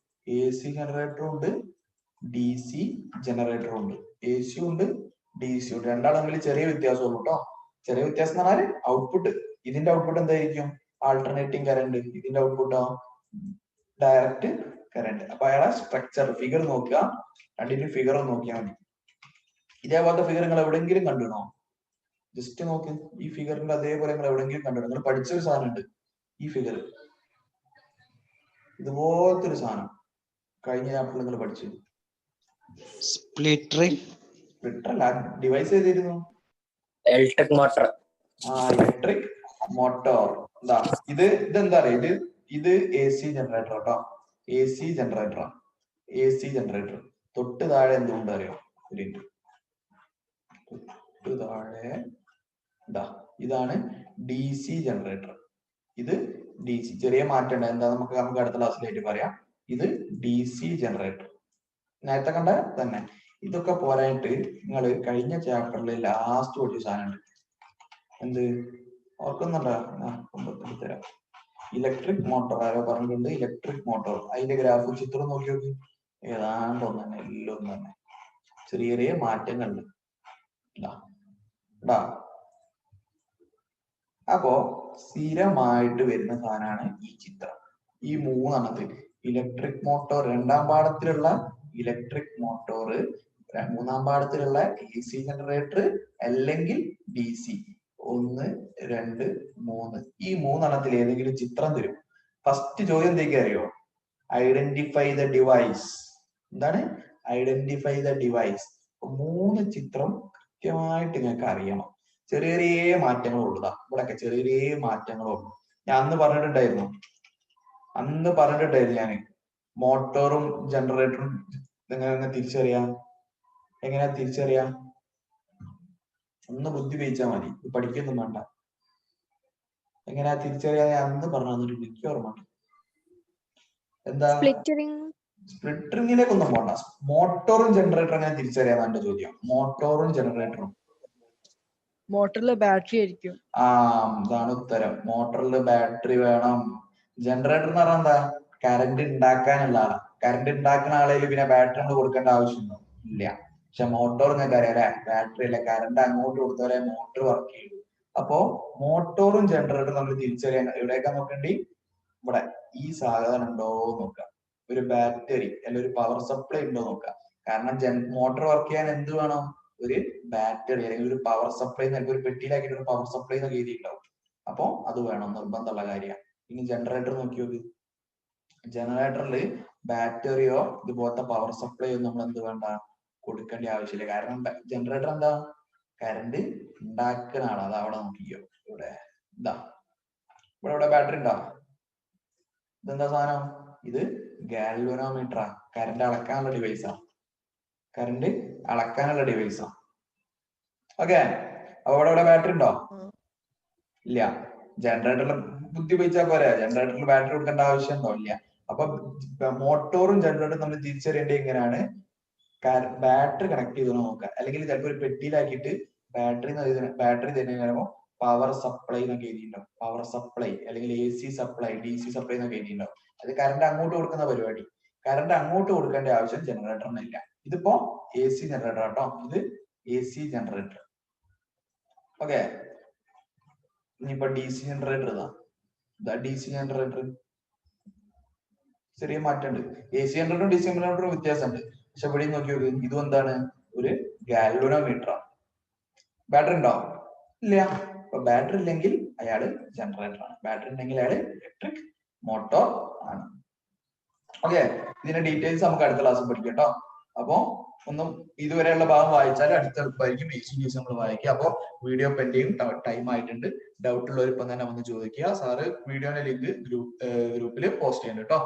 AC ജനറേറ്ററും ഉണ്ട്, DC ജനറേറ്ററും ഉണ്ട്. AC ഉണ്ട്, DC ഉണ്ട്. രണ്ടാളും തമ്മിൽ ചെറിയ വ്യത്യാസമുള്ളൂ കേട്ടോ. ചെറിയ വ്യത്യാസം എന്ന് പറഞ്ഞാൽ ഔട്ട്പുട്ട്, ഇതിന്റെ ഔട്ട്പുട്ട് എന്തായിരിക്കും? Alternating current. ഇതിന്റെ ഔട്ട്പുട്ടോ ഡയറക്റ്റ് കറന്റ്. അപ്പൊ അയാളെ സ്ട്രക്ചർ ഫിഗർ നോക്കുക, രണ്ടിന്റെ ഫിഗർ നോക്കിയാൽ മതി. ഇതേപോലത്തെ ഫിഗർ നിങ്ങൾ എവിടെയെങ്കിലും കണ്ടിടണോ? ജസ്റ്റ് നോക്ക്, ഈ ഫിഗറിന്റെ അതേപോലെ നിങ്ങൾ എവിടെയെങ്കിലും കണ്ടിടണം. നിങ്ങൾ പഠിച്ചൊരു സാധനം ഉണ്ട്, ഈ ഫിഗർ ഇതുപോലത്തെ ഒരു സാധനം കഴിഞ്ഞ ചാപ്റ്ററിൽ നിങ്ങൾ പഠിച്ചു. സ്പ്ലിറ്റർ അല്ല, ഡിവൈസ് ചെയ്തിരുന്നു. Electric motor. Electric motor. എന്താ ഇതെന്താ അറിയാം? ഇത് AC ജനറേറ്റർ കേട്ടോ. AC generator. തൊട്ട് താഴെ എന്തുകൊണ്ട് അറിയോ? തൊട്ട് താഴെ ഇതാണ് DC ജനറേറ്റർ. ഇത് DC. ചെറിയ മാറ്റം ഉണ്ട്, എന്താ നമുക്ക് അടുത്ത ക്ലാസ്സിലായിട്ട് പറയാം. ഇത് DC ജനറേറ്റർ. നേരത്തെ കണ്ട തന്നെ. ഇതൊക്കെ പോരായിട്ട് നിങ്ങൾ കഴിഞ്ഞ ചാപ്റ്ററിൽ ലാസ്റ്റ് പഠിച്ച സാധനം ഉണ്ട്. എന്ത് ഓർക്കുന്നുണ്ടോ? തരാം. ഇലക്ട്രിക് മോട്ടോർ ആരോ പറഞ്ഞിട്ടുണ്ട്. Electric motor. അതിന്റെ ഗ്രാഫ് ചിത്രം നോക്കി നോക്കി. ഏതാണ്ട് ഒന്ന് തന്നെ, എല്ലാം ഒന്ന് തന്നെ. ചെറിയ ചെറിയ മാറ്റങ്ങളുണ്ട്. അപ്പോ സ്ഥിരമായിട്ട് വരുന്ന സാധനമാണ് ഈ ചിത്രം. ഈ 3 ഇലക്ട്രിക് മോട്ടോർ 2ാം പാഠത്തിലുള്ള ഇലക്ട്രിക് മോട്ടോർ, 3ാം പാഠത്തിലുള്ള AC ജനറേറ്റർ അല്ലെങ്കിൽ DC. 1 2 3 ഈ 3 ഏതെങ്കിലും ചിത്രം തരും. ഫസ്റ്റ് ചോദ്യം എന്തൊക്കെ അറിയോ? Identify the device. എന്താണ് ഐഡന്റിഫൈ ദ ഡിവൈസ്? 3 ചിത്രം കൃത്യമായിട്ട് നിങ്ങൾക്ക് അറിയണം. ചെറിയ ചെറിയ മാറ്റങ്ങളുള്ളതാ ഇവിടെയൊക്കെ, ചെറിയ ചെറിയ മാറ്റങ്ങളുള്ളൂ. ഞാൻ അന്ന് പറഞ്ഞിട്ടുണ്ടായിരുന്നു ഞാൻ മോട്ടോറും ജനറേറ്ററും എങ്ങനെ തിരിച്ചറിയാം? ഒന്ന് ബുദ്ധി ഉപയോഗിച്ചാൽ മതി, പഠിക്കൊന്നും വേണ്ട. എങ്ങനെയാ തിരിച്ചറിയാൻ ഞാൻ അന്ന് പറഞ്ഞു തന്നിട്ടുണ്ട്, എനിക്ക് ഓർമ്മ. എന്താ? സ്പ്ലിറ്ററിങ്ങിലേക്കൊന്നും പോണ്ട. മോട്ടോറും ജനറേറ്ററും എങ്ങനെ തിരിച്ചറിയാൻ എന്റെ ചോദ്യം. മോട്ടോറും ജനറേറ്ററും മോട്ടറിലെ ബാറ്ററി ആയിരിക്കും. ഇതാണ് ഉത്തരം. മോട്ടറിൽ ബാറ്ററി വേണം. ജനറേറ്റർ എന്ന് പറഞ്ഞാൽ എന്താ? കറന്റ് ഉണ്ടാക്കാനുള്ള ആളാ. കറന്റ് ഉണ്ടാക്കുന്ന ആളേല് പിന്നെ ബാറ്ററി നമ്മൾ കൊടുക്കേണ്ട ആവശ്യമുണ്ടോ? ഇല്ല. പക്ഷെ മോട്ടോർ നിങ്ങൾക്ക് അറിയാം അല്ലെ, ബാറ്ററി അല്ല, കറന്റ് അങ്ങോട്ട് കൊടുത്താലേ മോട്ടോർ വർക്ക് ചെയ്യും. അപ്പോ മോട്ടോറും ജനറേറ്ററും നമ്മൾ തിരിച്ചറിയാൻ എവിടെയൊക്കെ നോക്കണ്ടി? ഇവിടെ ഈ സാധനം ഉണ്ടോ നോക്കാം. ഒരു ബാറ്ററി അല്ലെങ്കിൽ ഒരു പവർ സപ്ലൈ ഉണ്ടോ നോക്കാം. കാരണം മോട്ടോർ വർക്ക് ചെയ്യാൻ എന്ത് വേണം? ഒരു ബാറ്ററി അല്ലെങ്കിൽ ഒരു പവർ സപ്ലൈ, ഒരു പെട്ടിയിലാക്കിയിട്ട് ഒരു പവർ സപ്ലൈ എന്നൊക്കെ എഴുതിയിട്ടുണ്ടാവും. അപ്പൊ അത് വേണം, നിർബന്ധമുള്ള കാര്യമാണ്. ഇനി ജനറേറ്റർ നോക്കി നോക്ക്. ജനറേറ്ററിൽ ബാറ്ററിയോ ഇതുപോലത്തെ പവർ സപ്ലൈയോ നമ്മൾ എന്ത് വേണ്ട, കൊടുക്കേണ്ട ആവശ്യമില്ല. കാരണം ജനറേറ്റർ എന്താ? കറണ്ട് ഉണ്ടാക്കുന്ന ആളാണ്. അത് അവിടെ നോക്കിക്കോ. ഇവിടെ ഇവിടെ ബാറ്ററി ഉണ്ടോ? ഇതെന്താ സാധനം? ഇത് ഗാൽവനോമീറ്ററാ. കറണ്ട് അളക്കാനുള്ള ഡിവൈസാ. ഓക്കെ, അപ്പൊ ഇവിടെ ബാറ്ററി ഉണ്ടോ? ആ. ഇല്ല. ജനറേറ്ററിൽ ബുദ്ധി ഉപയോഗിച്ചാൽ പോരെ, ജനറേറ്ററിൽ ബാറ്ററി കൊടുക്കേണ്ട ആവശ്യം ഉണ്ടോ? ഇല്ല. അപ്പൊ മോട്ടോറും ജനറേറ്ററും നമ്മൾ തിരിച്ചറിയേണ്ടത് എങ്ങനെയാണ്? ബാറ്ററി കണക്ട് ചെയ്ത് നോക്കുക, അല്ലെങ്കിൽ ചിലപ്പോൾ ഒരു പെട്ടിയിലാക്കിയിട്ട് ബാറ്ററി തന്നെ പവർ സപ്ലൈ എന്നൊക്കെ എഴുതിയിട്ടുണ്ടാവും. പവർ സപ്ലൈ അല്ലെങ്കിൽ AC സപ്ലൈ, DC സപ്ലൈ എന്നൊക്കെ എഴുതിയിട്ടുണ്ടാവും. അത് കറണ്ട് അങ്ങോട്ട് കൊടുക്കുന്ന പരിപാടി. കറണ്ട് അങ്ങോട്ട് കൊടുക്കേണ്ട ആവശ്യം ജനറേറ്ററിനില്ല. ഇതിപ്പോ AC ജനറേറ്റർ കേട്ടോ, ഇത് AC ജനറേറ്റർ. ഓക്കെ. ഇനിയിപ്പോ DC ജനറേറ്റർ ഇതാ DC ജനറേറ്റർ. ചെറിയ മാറ്റമുണ്ട്. AC ജനറേറ്ററും DC ജനറേറ്ററും വ്യത്യാസമുണ്ട്. പക്ഷെ ഇവിടെ നോക്കി നോക്ക്, ഇതും എന്താണ്? ഒരു ഗാൽവനോമീറ്റർ ആണ്. ബാറ്ററി ഉണ്ടോ? ഇല്ല. അപ്പൊ ബാറ്ററി ഇല്ലെങ്കിൽ അയാള് ജനറേറ്റർ ആണ്, ബാറ്ററി ഉണ്ടെങ്കിൽ അയാള് ഇലക്ട്രിക് മോട്ടോർ ആണ്. ഓക്കെ. ഇതിന്റെ ഡീറ്റെയിൽസ് നമുക്ക് അടുത്ത ക്ലാസ്സിൽ പഠിക്കാം കേട്ടോ. അപ്പൊ ഒന്നും ഇതുവരെയുള്ള ഭാഗം വായിച്ചാൽ അടുത്ത എളുപ്പമായിരിക്കും AC DC നമ്മൾ വായിക്കുക. അപ്പൊ വീഡിയോ പെൻഡിങ് ടൈം ആയിട്ടുണ്ട്. ഡൗട്ട് ഉള്ളവർ ഇപ്പം തന്നെ വന്ന് ചോദിക്കുക. സാറ് വീഡിയോയുടെ ലിങ്ക് ഗ്രൂപ്പിൽ പോസ്റ്റ് ചെയ്യുന്നുണ്ട് കേട്ടോ.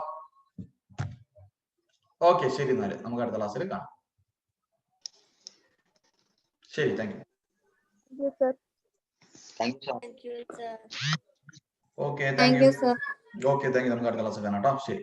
ഓക്കെ, ശരി. എന്നാല് നമുക്ക് അടുത്ത ക്ലാസ്സിൽ കാണാം. ശരി, thank you. Thank you, sir. Thank you, sir. Okay, Thank you, sir. Okay, thank you. നമുക്ക് അടുത്ത ക്ലാസ്സിൽ കാണാം കേട്ടോ. ശരി.